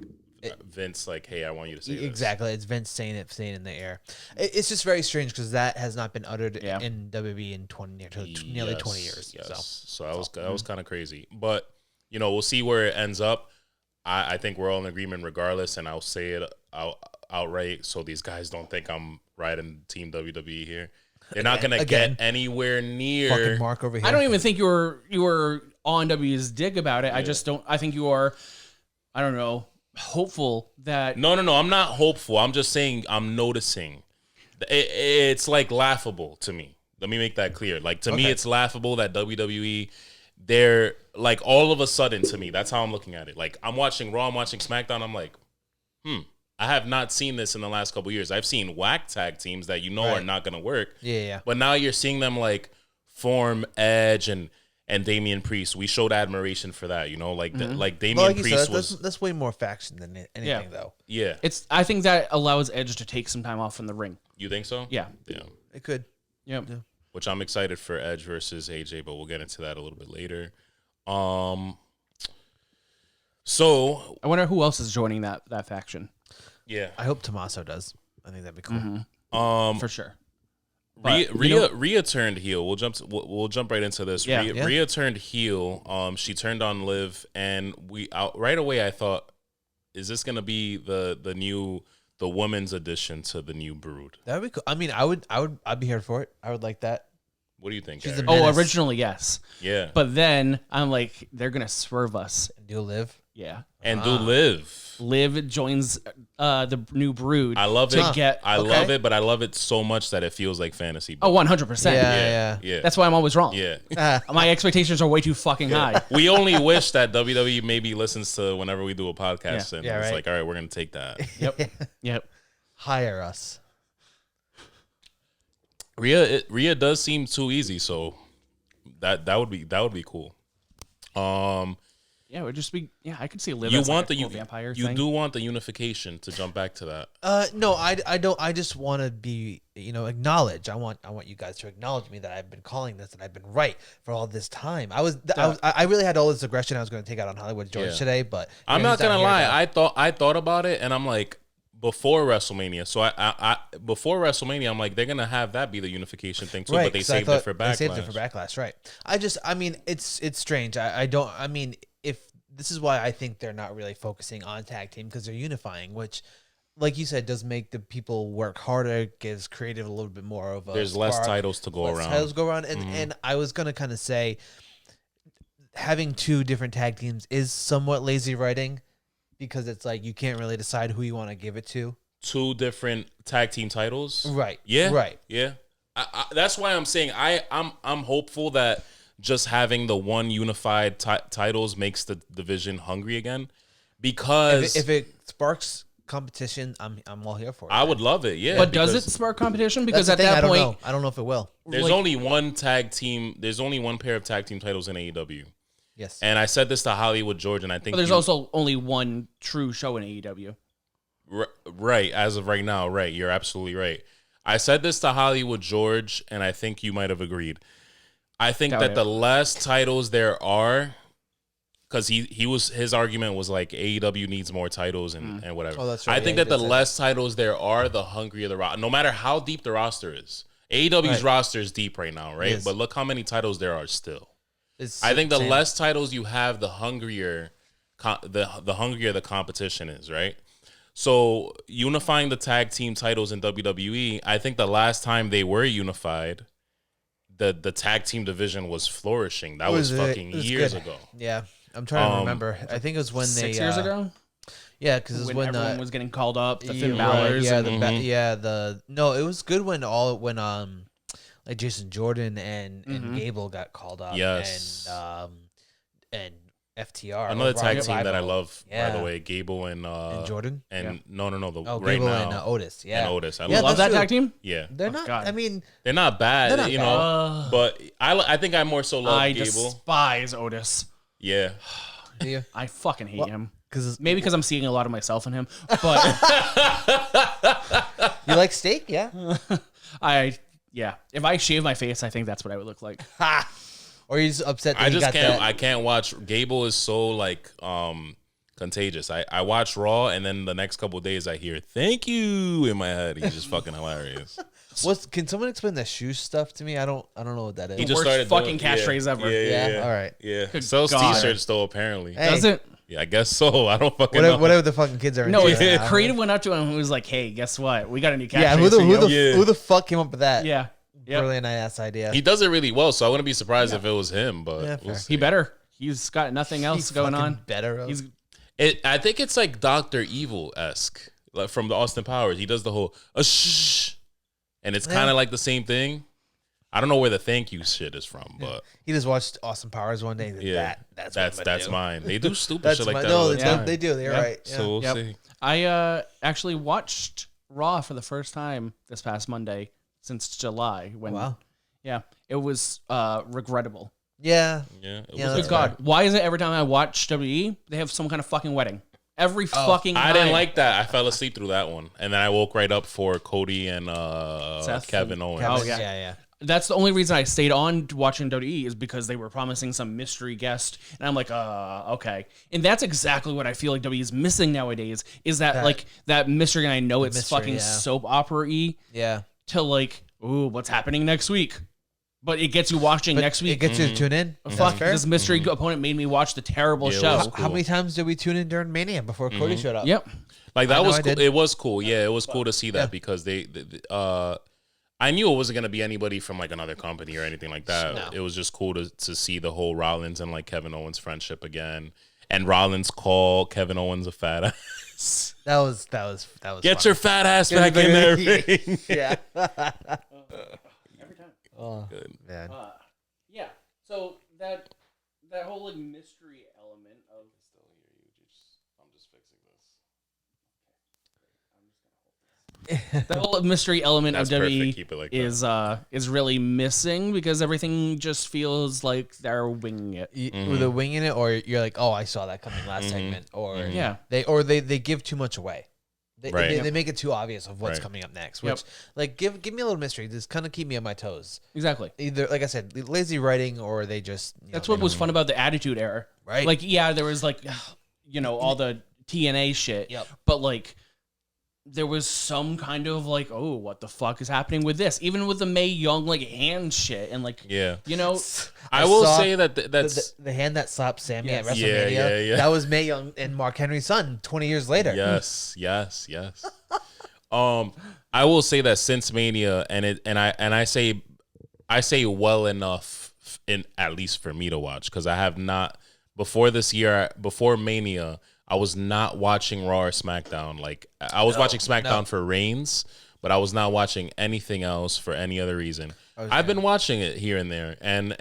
Vince, like, hey, I want you to say this. Exactly. It's Vince saying it in the air. It's just very strange because that has not been uttered Yeah. in WWE in nearly 20 years. Yes. So So that was kind of crazy. But, you know, we'll see where it ends up. I think we're all in agreement regardless, and I'll say it outright so these guys don't think I'm riding Team WWE here. They're not gonna get anywhere near fucking Mark over here. I don't even think you were on W's dick about it. Yeah. I just don't. I think you are. I don't know. Hopeful that no. I'm not hopeful. I'm just saying I'm noticing. It's like laughable to me. Let me make that clear. Like to me, it's laughable that WWE. They're like all of a sudden to me. That's how I'm looking at it. Like I'm watching Raw, I'm watching SmackDown. I'm like, I have not seen this in the last couple of years. I've seen whack tag teams that are not going to work. Yeah. But now you're seeing them like form Edge and Damian Priest. We showed admiration for that, like like Damian Priest was. That's way more faction than anything, though. Yeah, I think that allows Edge to take some time off from the ring. You think so? Yeah. It could. Yeah. Which I'm excited for Edge versus AJ, but we'll get into that a little bit later. So I wonder who else is joining that faction. Yeah, I hope Tommaso does. I think that'd be cool. For sure. Rhea turned heel. We'll jump right into this. Yeah. Rhea turned heel. She turned on Liv, and right away I thought, is this gonna be the women's addition to the new Brood? That'd be cool. I mean, I'd be here for it. I would like that. What do you think? She's Gary? a menace. Originally yes. Yeah. But then I'm like, they're gonna swerve us. And do Liv. Yeah. And do Liv. Liv joins the new Brood. I love it. I love it, but I love it so much that it feels like fantasy. Oh, 100%. Yeah. That's why I'm always wrong. Yeah. My expectations are way too fucking high. We only wish that WWE maybe listens to whenever we do a podcast and it's right. like, all right, we're going to take that. Yep. Hire us. Rhea does seem too easy, so that would be cool. Yeah, it would just be. Yeah, I could see Liv. You as want like the a cool vampire you thing. do want the unification to jump back to that. No, I don't. I just want to be, acknowledged. I want you guys to acknowledge me that I've been calling this and I've been right for all this time. I really had all this aggression I was going to take out on Hollywood George today, but I'm not gonna lie. I thought about it, and I'm like, before WrestleMania. So I before WrestleMania, I'm like, they're gonna have that be the unification thing too, but they saved it for Backlash. They saved it for Backlash, right? I mean, it's strange. I mean, if this is why I think they're not really focusing on tag team because they're unifying, which, like you said, does make the people work harder, gives creative a little bit more of a. There's less titles to go around. And I was gonna kind of say, having two different tag teams is somewhat lazy writing. Because it's like you can't really decide who you want to give it to. Two different tag team titles, right? Yeah, right. Yeah, that's why I'm saying I'm hopeful that just having the one unified titles makes the division hungry again. Because if it sparks competition, I'm all here for it. I would love it. Yeah, but does it spark competition? Because at that point, I don't know if it will. There's only one tag team. There's only one pair of tag team titles in AEW. Yes. And I said this to Hollywood George, and I think there's also only one true show in AEW. Right, as of right now, right. You're absolutely right. I said this to Hollywood George, and I think you might have agreed. I think that the less titles there are, because his argument was like AEW needs more titles and whatever. Oh, that's right. I think that the less titles there are, the hungrier the roster. No matter how deep the roster is, AEW's roster is deep right now, right? But look how many titles there are still. I think the less titles you have, the hungrier the competition is, right? So unifying the tag team titles in WWE, I think the last time they were unified, the tag team division was flourishing. That was fucking years ago. Yeah, I'm trying to remember. I think it was when 6 years ago. Yeah, because it was when everyone was getting called up. The Finn Balor's. No, it was good when like Jason Jordan and Gable got called up. Yes. And FTR. Another tag team that I love, by the way, Gable and Jordan. And no, Gable now, and Otis. Yeah. And Otis. I love that tag team. Yeah. They're not. God. I mean, they're not bad. They're not bad. But I think I more so love Gable. I despise Otis. Yeah. Do you? I fucking hate him. Maybe because I'm seeing a lot of myself in him. But you like steak? Yeah. Yeah. If I shave my face, I think that's what I would look like. Or he's upset that I can't watch. Gable is so like contagious. I watch Raw, and then the next couple of days I hear "thank you" in my head. He's just fucking hilarious. Can someone explain the shoe stuff to me? I don't know what that is. He just started fucking catchphase ever. Yeah. All right. Yeah. Sells t-shirts though, apparently. Does it? Yeah, I guess so. I don't fucking know. Whatever the fucking kids are. No, into right now. Creative went up to him and was like, "Hey, guess what? We got a new catchphrase." Yeah, who the fuck came up with that? Yeah. Yep. Brilliant ass idea. He does it really well, so I wouldn't be surprised if it was him. But Yeah, we'll fair. see. He better. He's got nothing else He's going fucking on. better. He's I think it's like Dr. Evil-esque, like from the Austin Powers. He does the whole shh, and it's kind of like the same thing. I don't know where the thank you shit is from, but He just watched Austin Powers one day. And yeah, that's what I'm gonna that's do. mine. They do stupid That's shit like mine. that. No, all the time. they do. They're Yeah. right. Yeah. So we'll Yep. see. I actually watched Raw for the first time this past Monday since July. When Wow. yeah, it was regrettable. Yeah. Yeah, it Yeah, was that's Good God, why is it every time I watch WWE they have some kind of fucking wedding? Every fucking time. I didn't like that. I fell asleep through that one, and then I woke right up for Cody and Seth Kevin Owens. Oh, yeah. Yeah. That's the only reason I stayed on watching WWE is because they were promising some mystery guest, and I'm like, okay. And that's exactly what I feel like WWE is missing nowadays. Is that like that mystery? And I know it's mystery, fucking yeah. soap opera-y Yeah. to like, ooh, what's happening next week? But it gets you watching next It week. gets you to tune in. Fuck, fair. this mystery opponent made me watch the terrible Yeah, it show. was How many times did we tune in during Mania before Cody showed up? Yep. Like that I know was I cool. did. It was cool. Yeah, it was cool to see that Yeah. because they I knew it wasn't gonna be anybody from like another company or anything like that. No. It was just cool to see the whole Rollins and like Kevin Owens friendship again. And Rollins call Kevin Owens a fat ass. That was Get fun. your fat ass back in there. ring. Yeah. Every time. Oh, Good. man. Yeah. So that whole like mystery element of I'm just fixing this. the whole mystery element That's of perfect. WWE Keep it like that. is really missing because everything just feels like they're winging it. Either winging it, or you're like, oh, I saw that coming last segment, or Yeah. they give too much away. Right. They make it too obvious of what's Right. coming up next. Yep. Which, like, give me a little mystery. Just kind of keep me on my toes. Exactly. Either, like I said, lazy writing, or they just. That's what was fun about the Attitude Era. Right. Like, yeah, there was like, all the TNA shit. Yep. But like, there was some kind of like, oh, what the fuck is happening with this? Even with the Mae Young like hand shit and like, Yeah. I I will saw say that that's the hand that slapped Sammy Yes. at Yeah, WrestleMania. yeah. That was Mae Young and Mark Henry's son 20 years later. yes. I will say that since Mania and I say well enough in at least for me to watch because I have not before this year before Mania I was not watching Raw or SmackDown. Like I was watching SmackDown for Reigns, but I was not watching anything else for any other reason. I've been watching it here and there, and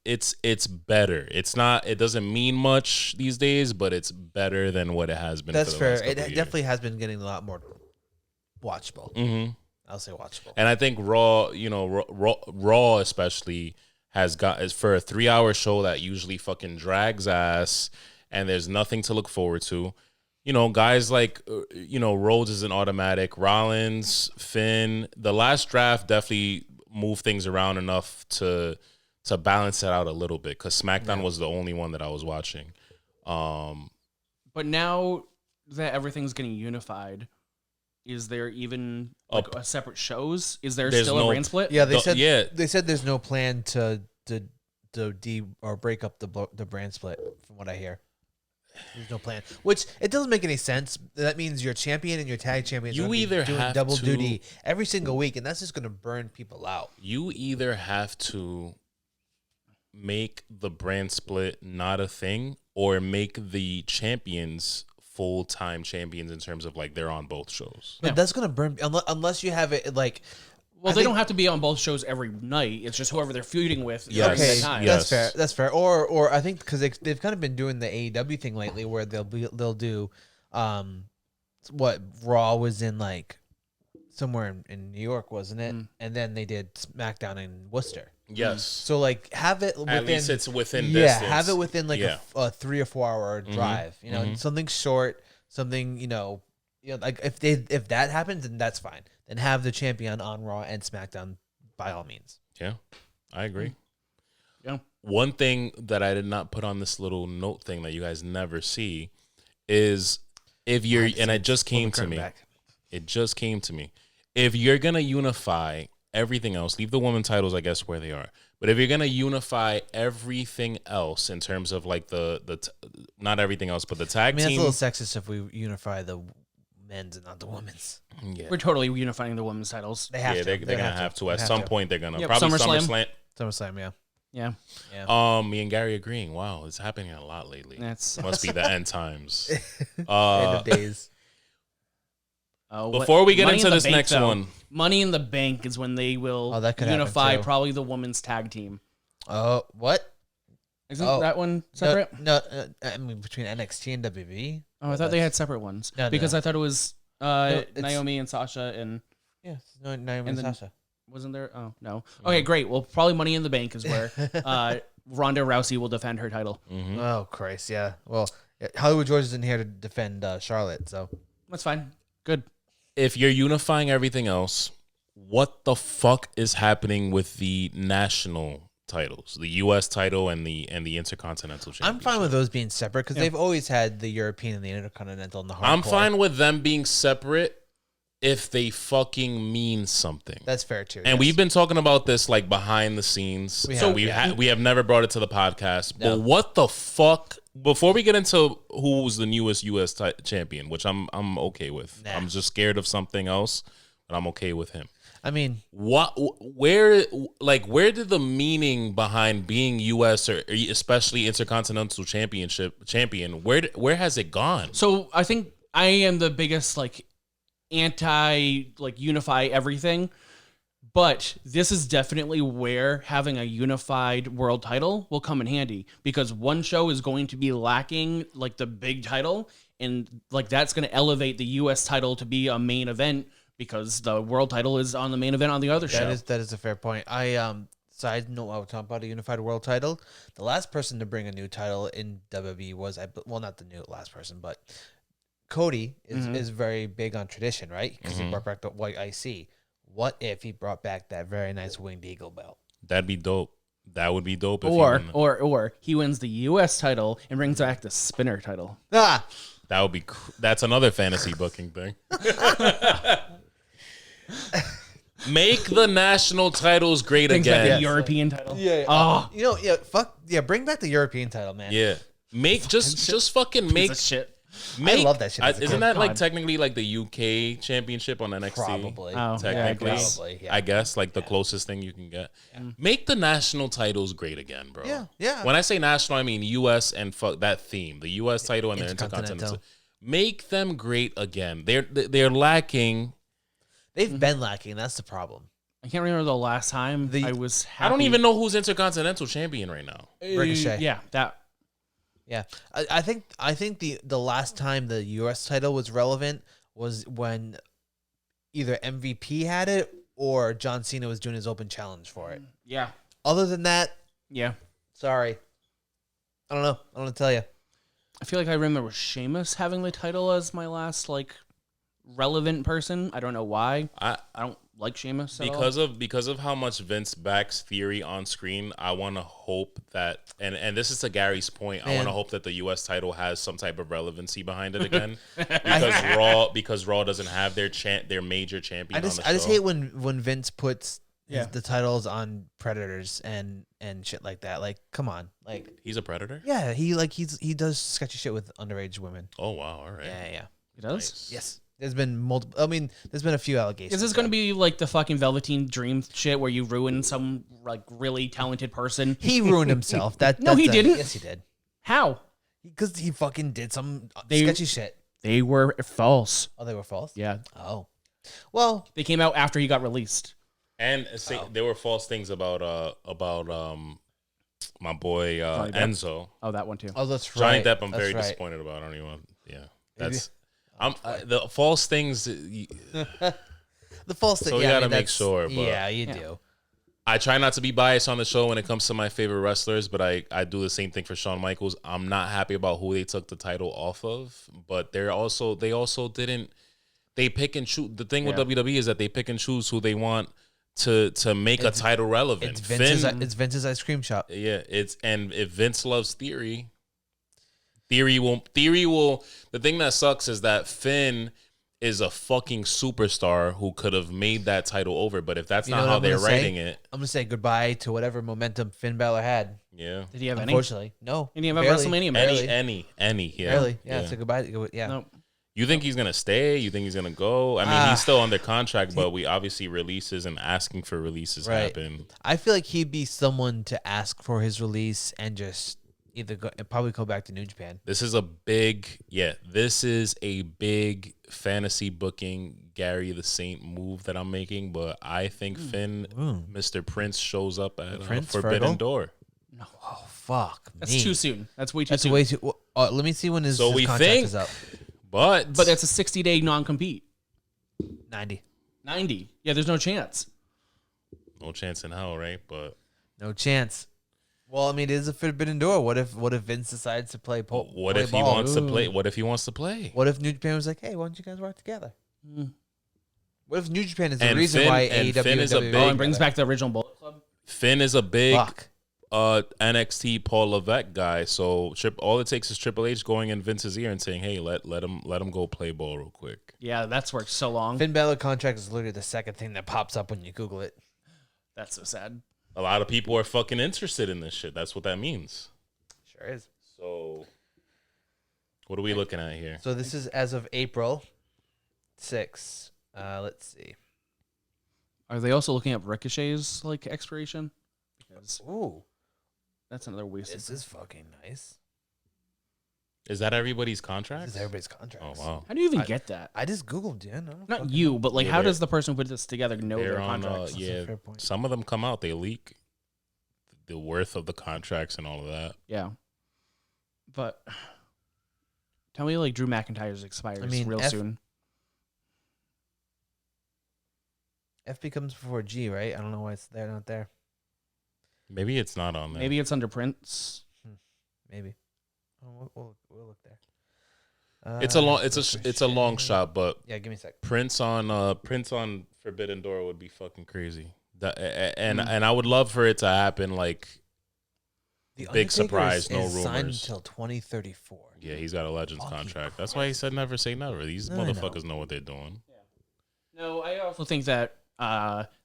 it's better. It doesn't mean much these days, but it's better than what it has been. That's for the fair. last It couple of years. definitely has been getting a lot more watchable. Mm-hmm. I'll say watchable. And I think Raw, Raw especially has got is for a 3-hour show that usually fucking drags ass, and there's nothing to look forward to. Guys like Rhodes is an automatic. Rollins, Finn. The last draft definitely moved things around enough to balance it out a little bit because SmackDown was the only one that I was watching. but now that everything's getting unified, is there even like a separate shows? Is there There's still no- a brand split? Yeah, they The- said yeah. they said there's no plan to or break up the brand split. From what I hear, there's no plan. Which it doesn't make any sense. That means your champion and your tag champions You are gonna be either doing have double to- duty every single week, and that's just going to burn people out. You either have to make the brand split not a thing or make the champions full-time champions in terms of like they're on both shows. But that's going to burn unless you have it like. Well, I they think- don't have to be on both shows every night. It's just whoever they're feuding with. Yes. during Okay, that time. yeah. that's fair. That's fair. Or I think because they've kind of been doing the AEW thing lately, where they'll do, what Raw was in like somewhere in New York, wasn't it? And then they did SmackDown in Worcester. Yes. So like have it within, At least it's within yeah, distance. have it within like Yeah. a 3 or 4 hour drive. Something short, something like if that happens, then that's fine. Then have the champion on Raw and SmackDown by all means. Yeah, I agree. Yeah. One thing that I did not put on this little note thing that you guys never see is if you're, and it just came to me. It just came to me. If you're going to unify everything else, leave the women titles, I guess, where they are. But if you're gonna unify everything else in terms of like not everything else, but the tag It's a team, little sexist if we unify the men's and not the women's. yeah, We're totally unifying the women's titles. They have to. they're gonna have to at some point. They're gonna Yep, probably SummerSlam. SummerSlam, yeah. Yeah. Me and Gary agreeing. Wow, it's happening a lot lately. That's Must be the end times. End of days. Before we get Money into in the this Bank, next though. one, Money in the Bank is when they will that could happen, unify too. probably the women's tag team. Oh, what? Isn't that one separate? No, I mean between NXT and WWE. Oh, I thought they had separate ones. No, because no. I thought it was it's- Naomi and Sasha and Yeah, no, Naomi And and then- Sasha. wasn't there? Oh, no. Okay, great. Well, probably Money in the Bank is where Ronda Rousey will defend her title. Oh Christ, yeah. Well, Hollywood George isn't here to defend Charlotte, so That's fine. Good. if you're unifying everything else, what the fuck is happening with the national titles, the U.S. title and the Intercontinental Championship? I'm fine with those being separate because they've always had the European and the Intercontinental and the Hardcore. I'm fine with them being separate if they fucking mean something. That's fair too. And we've been talking about this like behind the scenes. We have never brought it to the podcast. No. But what the fuck? Before we get into who's the newest U.S. champion, which I'm okay with. Nah. I'm just scared of something else, but I'm okay with him. I mean, Where did the meaning behind being U.S. or especially Intercontinental champion? Where has it gone? So I think I am the biggest unify everything, but this is definitely where having a unified world title will come in handy because one show is going to be lacking the big title, and that's going to elevate the U.S. title to be a main event because the world title is on the main event on the other show. that is a fair point. Side note, I was talking about a unified world title. The last person to bring a new title in WWE was not the new last person, but Cody is very big on tradition, right? Because he brought back the white IC. What if he brought back that very nice winged eagle belt? That'd be dope. That would be dope. If Or he wins the U.S. title and brings back the spinner title. Ah, that would be. That's another fantasy booking thing. Make the national titles great Brings back again. the European title. yeah. Oh, Bring back the European title, man. Yeah. Make just fucking make piece of shit. Make, I love that shit as a Isn't kid. that God. technically like the UK championship on NXT? Probably. Oh, Technically, yeah, Probably, yeah. I guess the closest thing you can get. Make the national titles great again, bro. Yeah. When I say national, I mean US and fuck that theme, the US title and the Intercontinental. Intercontinental. Make them great again. They're lacking. They've been lacking. That's the problem. I can't remember the last time I was happy. I don't even know who's Intercontinental champion right now. Ricochet. Yeah, that. Yeah, I think the last time the U.S. title was relevant was when either MVP had it or John Cena was doing his open challenge for it. Yeah. Other than that, Yeah. sorry, I don't know. I don't know what to tell you. I feel like I remember Sheamus having the title as my last relevant person. I don't know why. I don't like Sheamus at all. because of how much Vince backs Theory on screen. I want to hope that and this is to Gary's point. I want to hope that the U.S. title has some type of relevancy behind it again because Raw doesn't have their major champion. I just hate when Vince puts Yeah. the titles on Predators and shit like that. Like, come on, He's a predator. yeah, he does sketchy shit with underage women. Oh wow! All right. Yeah. He does? Nice. Yes, there's been multiple. I mean, there's been a few allegations. Is this going to be like the fucking Velveteen Dream shit where you ruin some really talented person? He ruined himself. No, he didn't. Yes, he did. How? Because he fucking did some sketchy shit. They were false. Oh, they were false? Yeah. Oh. Well, They came out after he got released. And there were false things about my boy Johnny Depp. Enzo. Oh, that one too. that's Johnny right. Depp. I'm That's very right. disappointed about. I don't even. Yeah, that's. The false things. The false thing. So you yeah, gotta make sure, but- yeah, you do. I try not to be biased on the show when it comes to my favorite wrestlers, but I do the same thing for Shawn Michaels. I'm not happy about who they took the title off of, but they also didn't. They pick and choose. The thing with WWE is that they pick and choose who they want to make a title relevant. It's Vince's ice cream shop. Yeah, and if Vince loves Theory will. The thing that sucks is that Finn is a fucking superstar who could have made that title over. But if that's You know not what how I'm they're gonna say? writing it, I'm gonna say goodbye to whatever momentum Finn Balor had. yeah. Did he have any? Unfortunately, no. Did he have a barely. WrestleMania match? Barely. Any, yeah. Barely. Yeah. Say goodbye. Yeah. Nope. You think he's gonna stay? You think he's gonna go? I mean, he's still under contract, but we obviously releases and asking for releases happen. I feel like he'd be someone to ask for his release and just either probably go back to New Japan. This is a big fantasy booking Gary the Saint move that I'm making, but I think Finn, Mr. Prince, shows up at Forbidden Door. No. Oh fuck. That's too soon. That's way too That's soon. way too. Let me see when his So we contract think, is up. but that's a 60-day non-compete. 90. 90. Yeah, there's no chance. no chance in hell, right? But No chance. Well, I mean, it is a Forbidden Door. What if Vince decides to play ball? what if he wants to play? What if he wants to play? What if New Japan was like, hey, why don't you guys work together? What if New Japan is the And reason Finn- why and AEW Finn is a WWE big- And brings back the original Bullet Club. Finn is a big Fuck. NXT Paul Levesque guy, so all it takes is Triple H going in Vince's ear and saying, "Hey, let him go play ball real quick." Yeah, that's worked so long. Finn Balor contract is literally the second thing that pops up when you Google it. That's so sad. A lot of people are fucking interested in this shit. That's what that means. Sure is. So, what are we looking at here? So this is as of April 6th. Let's see. Are they also looking at Ricochet's expiration? Because Ooh, that's another waste. this is fucking nice. Is that everybody's contract? This is everybody's contracts. Oh wow. How do you even get that? I just Googled, yeah. No, Not you, but Yeah, how they're- does the person who put this together know They're their on. contracts? a Yeah, fair point. some of them come out. They leak the worth of the contracts and all of that. Yeah. But tell me, Drew McIntyre's expires real soon. F becomes before G, right? I don't know why it's there, not there. Maybe it's not on there. Maybe it's under Prince. Maybe. Oh, we'll look there. It's a long shot, but Yeah, give me a sec. Prince on Forbidden Door would be fucking crazy. And I would love for it to happen. Like, The big surprise, no is signed rumors. until 2034. yeah, he's got a Legends Fucking contract. That's why he said never say never. These I know. motherfuckers know what they're doing. No, I also think that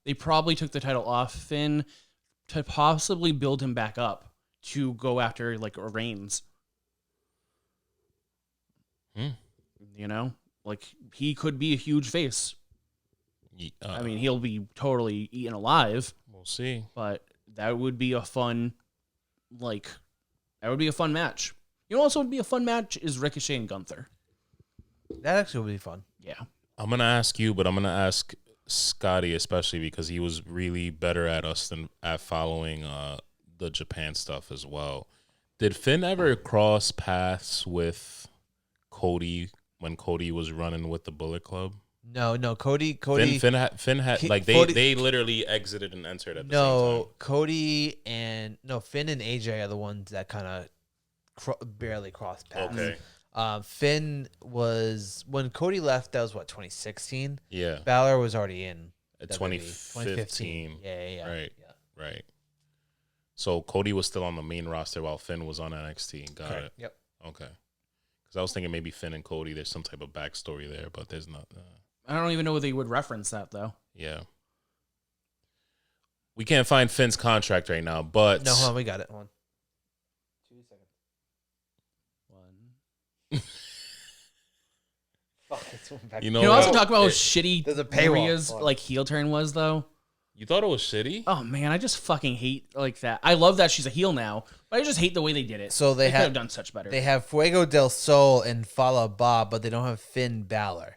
they probably took the title off Finn to possibly build him back up to go after Reigns. You know, he could be a huge face. I mean, he'll be totally eaten alive, we'll see. but that would be a fun, match. You know, also would be a fun match is Ricochet and Gunther. That actually would be fun. Yeah. I'm gonna ask you, but I'm gonna ask Scotty especially because he was really better at us than at following the Japan stuff as well. Did Finn ever cross paths with Cody when Cody was running with the Bullet Club? No, Cody. Finn had they literally exited and entered at the same time. Cody and Finn and AJ are the ones that kind of barely crossed paths. Okay. Finn was when Cody left. That was what 2016. Yeah. Balor was already in At WWE. 2015. Yeah. Right. Yeah. Right. So Cody was still on the main roster while Finn was on NXT. Got Correct. it. Yep. Okay. Because I was thinking maybe Finn and Cody, there's some type of backstory there, but there's not. I don't even know if they would reference that, though. Yeah. We can't find Finn's contract right now, but No, hold on, we got it. Hold on. 2 seconds. Fuck, it's going back. You know You know, what? also talk about how shitty There's a paywall. Maria's heel turn was, though. You thought it was shitty? Oh man, I just fucking hate that. I love that she's a heel now, but I just hate the way they did it. So they could have have done such better. They have Fuego del Sol and Fala Bob, but they don't have Finn Balor.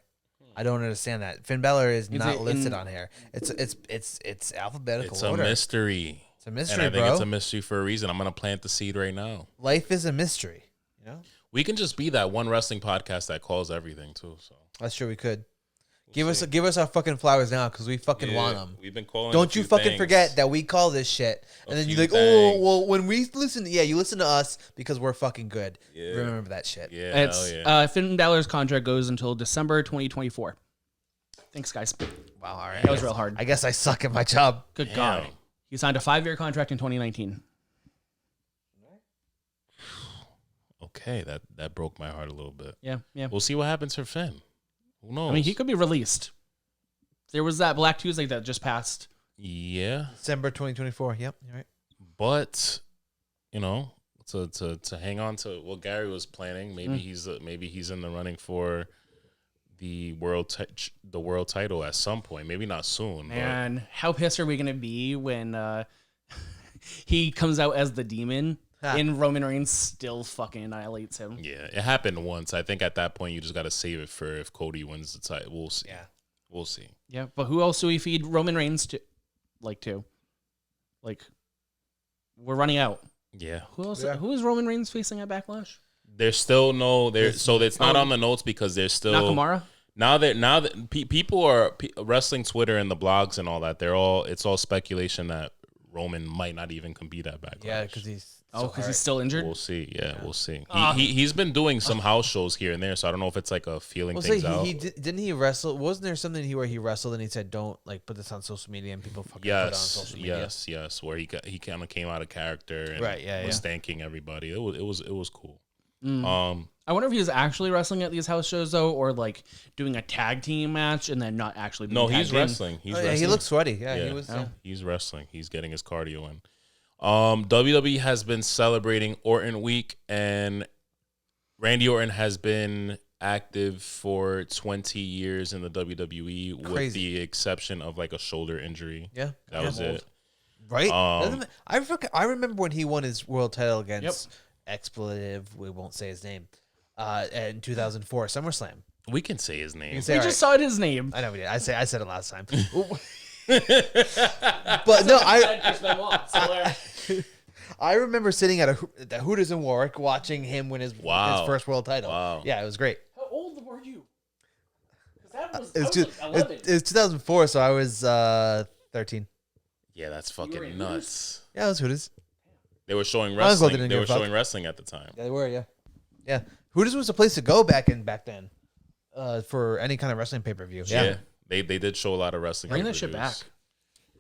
I don't understand that. Finn Balor is not it listed in- on here. It's alphabetical It's order. a mystery. It's a mystery, And I think bro. it's a mystery for a reason. I'm going to plant the seed right now. Life is a mystery. You know, We can just be that one wrestling podcast that calls everything, too. So that's true. We could give us our fucking flowers now because we fucking want them. We've been calling. Don't a you few fucking things. forget that we call this shit, and then few you're like, things. oh, well, when we listen, you listen to us because we're fucking good. Yeah. Remember that shit. Yeah, it's hell yeah. Finn Balor's contract goes until December 2024. Thanks, guys. Wow, all right. That was real hard. I guess I suck at my job. Good Damn. God. He signed a 5-year contract in 2019. Okay, that broke my heart a little bit. Yeah. We'll see what happens for Finn. Who knows? I mean, he could be released. There was that Black Tuesday that just passed. Yeah. December 2024. Yep, you're right. But, to hang on to what Gary was planning, maybe he's in the running for the world title at some point. Maybe not soon. Man, how pissed are we gonna be when he comes out as the demon and Roman Reigns still fucking annihilates him? Yeah, it happened once. I think at that point you just got to save it for if Cody wins the title. We'll see. Yeah. We'll see. Yeah, but who else do we feed Roman Reigns to? We're running out. Yeah. Who else? Yeah. Who is Roman Reigns facing at Backlash? There's still so it's not on the notes because there's still Nakamura. Now that people are wrestling Twitter and the blogs and all that, it's all speculation that Roman might not even compete at Backlash. Yeah, because he's He's still injured. We'll see. Yeah, we'll see. He's been doing some house shows here and there, so I don't know if it's like a feeling things out. Didn't he wrestle? Wasn't there something where he wrestled and he said, "Don't put this on social media," and people fucking put it on social media. Yes, where he kind of came out of character and was thanking everybody. It was cool. I wonder if he was actually wrestling at these house shows though, or like doing a tag team match and then not actually. Being he's wrestling. He's wrestling. He looks sweaty. Yeah, he was. He's wrestling. He's getting his cardio in. WWE has been celebrating Orton Week, and Randy Orton has been active for 20 years in the WWE, with the exception of like a shoulder injury. Yeah, that was it. Right? I remember when he won his world title against Expletive. We won't say his name. In 2004 SummerSlam. We can say his name. We just saw his name. I know we did. I said it last time. But no, I remember sitting at the Hooters in Warwick watching him win his first world title. Wow. Yeah, it was great. How old were you? It was 2004, so I was 13. Yeah, that's fucking nuts. Yeah, it was Hooters. They were showing wrestling. They were showing wrestling at the time. Yeah, they were. Yeah. Hooters was a place to go back then, for any kind of wrestling pay-per-view. Yeah. They did show a lot of wrestling. Bring that shit back.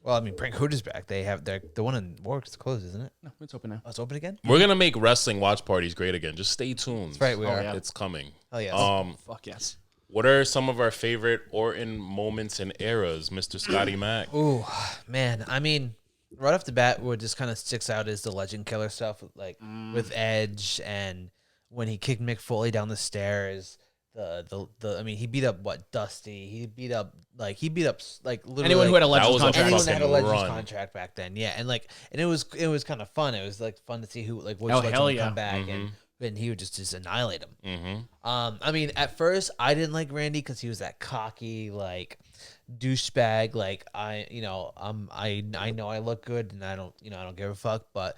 Well, I mean, bring Hooters back. They have the one in Warwick's closed, isn't it? No, it's open now. Oh, it's open again? We're gonna make wrestling watch parties great again. Just stay tuned. That's right, we are. Yeah. It's coming. Oh yeah. Fuck yes. What are some of our favorite Orton moments and eras, Mr. Scotty Mac? Ooh, man. I mean, right off the bat, what just kind of sticks out is the Legend Killer stuff, like with Edge, and when he kicked Mick Foley down the stairs. I mean, he beat up Dusty. He beat up literally anyone who had a Legends contract. Anyone that had a Legends contract back then, yeah, and it was kind of fun. It was like fun to see who which Legend would come back and he would just annihilate him. I mean, at first I didn't like Randy because he was that cocky douchebag. Like I know I look good and I don't give a fuck. But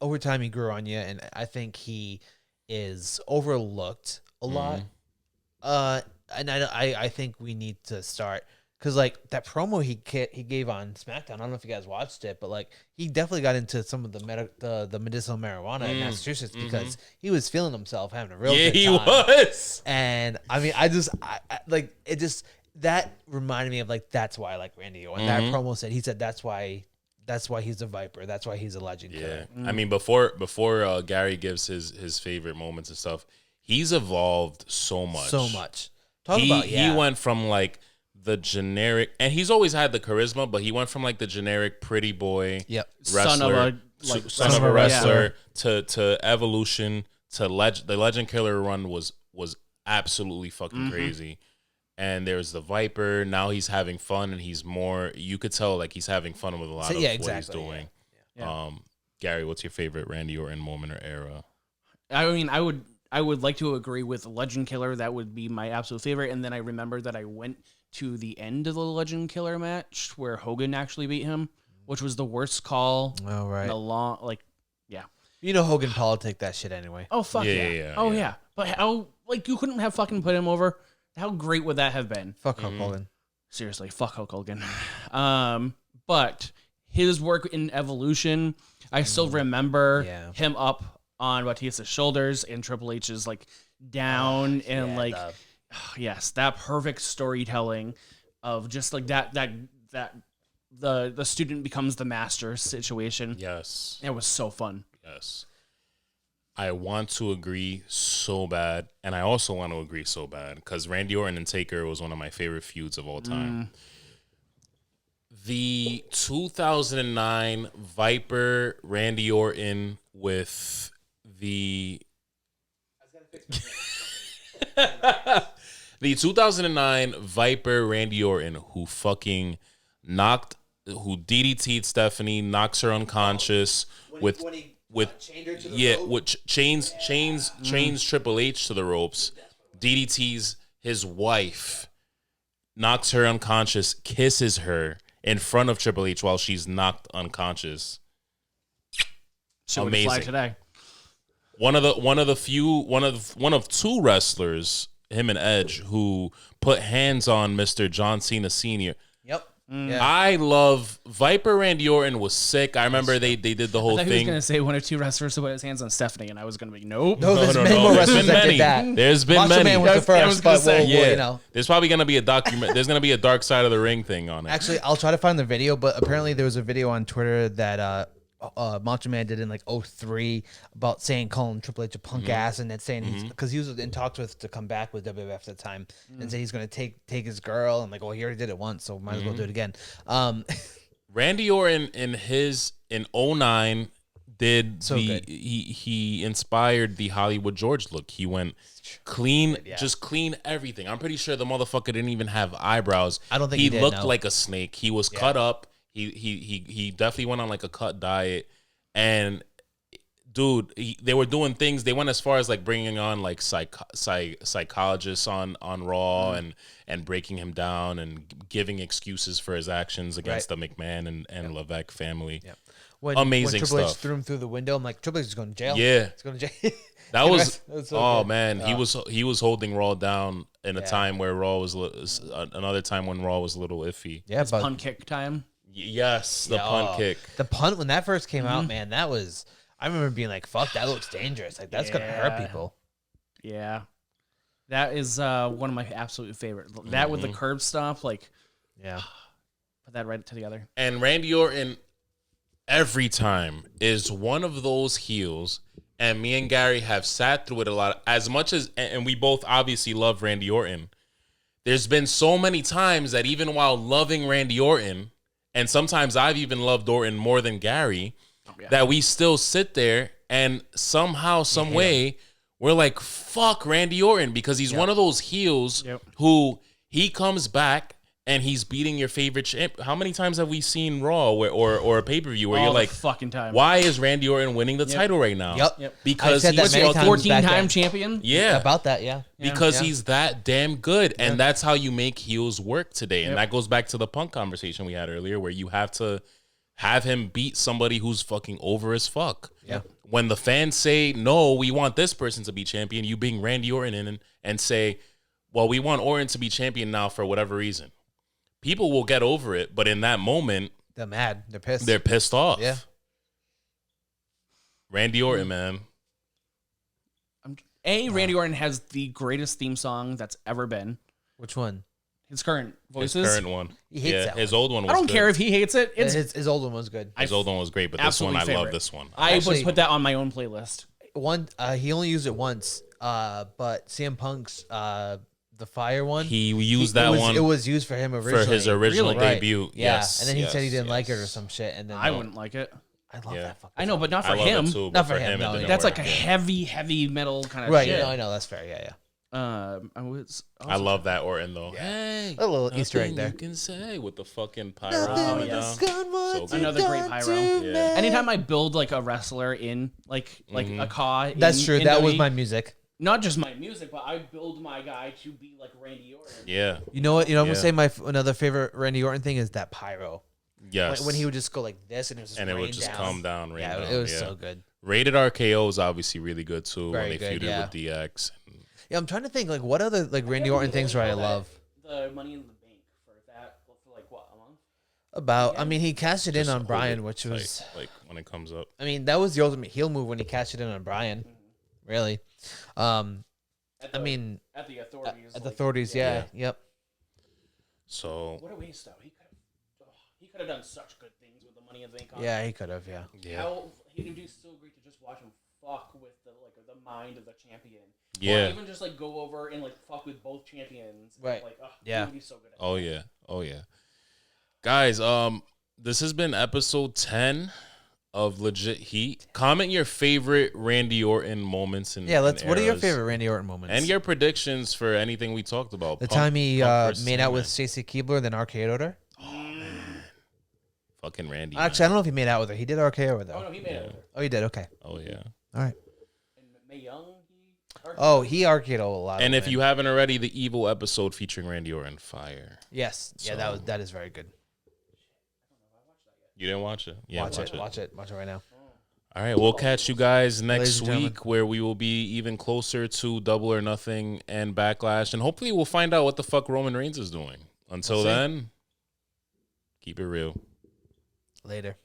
over time he grew on you, and I think he is overlooked a lot. And I think we need to start, because like that promo he gave on SmackDown. I don't know if you guys watched it, but like he definitely got into some of the medicinal marijuana in Massachusetts because he was feeling himself, having a real good time. He was. And I mean, that reminded me of that's why I like Randy Orton. That promo said that's why he's a Viper. That's why he's a Legend Killer. I mean, before Gary gives his favorite moments and stuff, he's evolved so much. He went from like the generic, and he's always had the charisma, but he went from like the generic pretty boy wrestler, son of a wrestler, to evolution to the Legend Killer run was absolutely fucking crazy. And there's the Viper. Now he's having fun, and he's more. You could tell like he's having fun with a lot of what he's doing. Yeah. Gary, what's your favorite Randy Orton moment or era? I mean, I would like to agree with Legend Killer. That would be my absolute favorite. And then I remember that I went to the end of the Legend Killer match where Hogan actually beat him, which was the worst call. Oh, right. In a long, yeah. You know Hogan politic that shit anyway. Oh, fuck yeah. Oh, yeah. But how, you couldn't have fucking put him over. How great would that have been? Fuck Hulk Hogan. Seriously, fuck Hulk Hogan. But his work in Evolution, I still remember him up on Batista's shoulders and Triple H's down yes, that perfect storytelling of just that the student becomes the master situation. Yes. It was so fun. Yes. I want to agree so bad, and I also want to agree so bad because Randy Orton and Taker was one of my favorite feuds of all time. The 2009 Viper Randy Orton with the the 2009 Viper Randy Orton who DDT'd Stephanie, knocks her unconscious with chains Triple H to the ropes, DDT's his wife, knocks her unconscious, kisses her in front of Triple H while she's knocked unconscious. Amazing. Today. One of two wrestlers, him and Edge, who put hands on Mr. John Cena Sr. Yep. Yeah. I love Viper Randy Orton was sick. I remember they did the whole I thought thing. he was going to say one or two wrestlers who put his hands on Stephanie, and I was going to be, nope. No, there's many more wrestlers that did that. There's been Macho many. Man was the first, but you know. There's probably going to be a document. There's going to be a Dark Side of the Ring thing on it. Actually, I'll try to find the video, but apparently there was a video on Twitter that Macho Man did in like 2003 about calling Triple H a punk ass, and then saying because he was in talks to come back with WWF at the time, and said he's going to take his girl. I'm like, well, he already did it once, so might as well do it again. Randy Orton in 2009 did he inspired the Hollywood George look. He went clean, just clean everything. I'm pretty sure the motherfucker didn't even have eyebrows. I don't think he did, looked no. like a snake. He was cut up. He definitely went on like a cut diet, and dude, they were doing things. They went as far as like bringing on like psychologists on Raw and breaking him down and giving excuses for his actions against the McMahon and Levesque family. Yeah. Amazing when Triple stuff. H threw him through the window, I'm like, Triple H is going to jail. Yeah, he's going to jail. that was so good. Man, he was holding Raw down in a time where Raw was another time when Raw was a little iffy. Yeah, it's punt kick time. Yes, the punt kick. The punt when that first came out, man, that was. I remember being like, "Fuck, that looks dangerous. Like that's gonna hurt people." Yeah, that is one of my absolute favorite. That with the curb stomp, like, put that right together. And Randy Orton, every time, is one of those heels. And me and Gary have sat through it a lot. As much as, and we both obviously love Randy Orton. There's been so many times that even while loving Randy Orton, and sometimes I've even loved Orton more than Gary, that we still sit there and somehow, some way, we're like, fuck Randy Orton, because he's one of those heels who he comes back and he's beating your favorite champ. How many times have we seen Raw or a pay-per-view where you're like, fucking time. Why is Randy Orton winning the title right now? Because he's a 14-time champion. Yeah. About that, Because he's that damn good. And that's how you make heels work today. And that goes back to the Punk conversation we had earlier, where you have to have him beat somebody who's fucking over as fuck. When the fans say, no, we want this person to be champion, you bring Randy Orton in and say, well, we want Orton to be champion now for whatever reason. People will get over it, but in that moment, they're mad. They're pissed. They're pissed off. Yeah. Randy Orton, man. Randy Orton has the greatest theme song that's ever been. Which one? His current voices. His current one. He hates that his one. old one was I don't good. care if he hates it. It's his old one was good. His old one was great, but this one, I love this one. I would put that on my own playlist. He only used it once, but CM Punk's the fire one. He used that one. It was used for him originally. For his original debut. Right. Yeah. Yes. And then he said he didn't like it or some shit. And then I wouldn't like it. I love that fucking I know, but not for I love him. it too, not for him. No, that's like a heavy metal kind of right. shit. No, I know. That's fair. Yeah. I love that Orton though. Hey, a little Easter egg there. You can say with the fucking pyro coming down. So another great pyro. Yeah. Anytime I build like a wrestler in like a Ka. That's true. That was my music. Not just my music, but I build my guy to be like Randy Orton. Yeah. You know what? I'm gonna say another favorite Randy Orton thing is that pyro. Yes. When he would just go like this and it would just come down. Rain down. It was so good. Rated RKO is obviously really good too. Very when they good, feuded with DX. Yeah, I'm trying to think like what other like Randy Orton things where I love. The Money in the Bank for like what, a month? About, I mean, he cashed it in on Bryan, which was like when it comes up. I mean, that was the ultimate heel move when he cashed it in on Bryan. Really. At the authorities. At the authorities, yep. So what a waste though. He could have done such good things with the Money in the Bank. Yeah, he could have. Yeah. How he'd do so great to just watch him fuck with the mind of the champion. Yeah. Or even just like go over and like fuck with both champions. Right. Like, Yeah. He would be so good at Oh yeah. Oh yeah. Guys, this has been episode 10 of Legit Heat. Comment your favorite Randy Orton moments and What are your eras. favorite Randy Orton moments? And your predictions for anything we talked about. The Punk- time he Punk versus made out with Hangman. Stacy Keibler, then RKO'd her. Fucking Randy. Actually, I don't know if he made out with her. He did RKO her though. Oh no, he made it with her. Oh, he did. Okay. Oh yeah. All right. And Mae Young, He RKO'd a lot. And of if women. you haven't already, the Evil episode featuring Randy Orton, fire. yes, So- that is very good. You didn't watch it? Yeah, Watch it right now. All right, we'll catch you guys Ladies next and gentlemen. week where we will be even closer to Double or Nothing and Backlash. And hopefully we'll find out what the fuck Roman Reigns is doing. Until We'll see. then, keep it real. Later.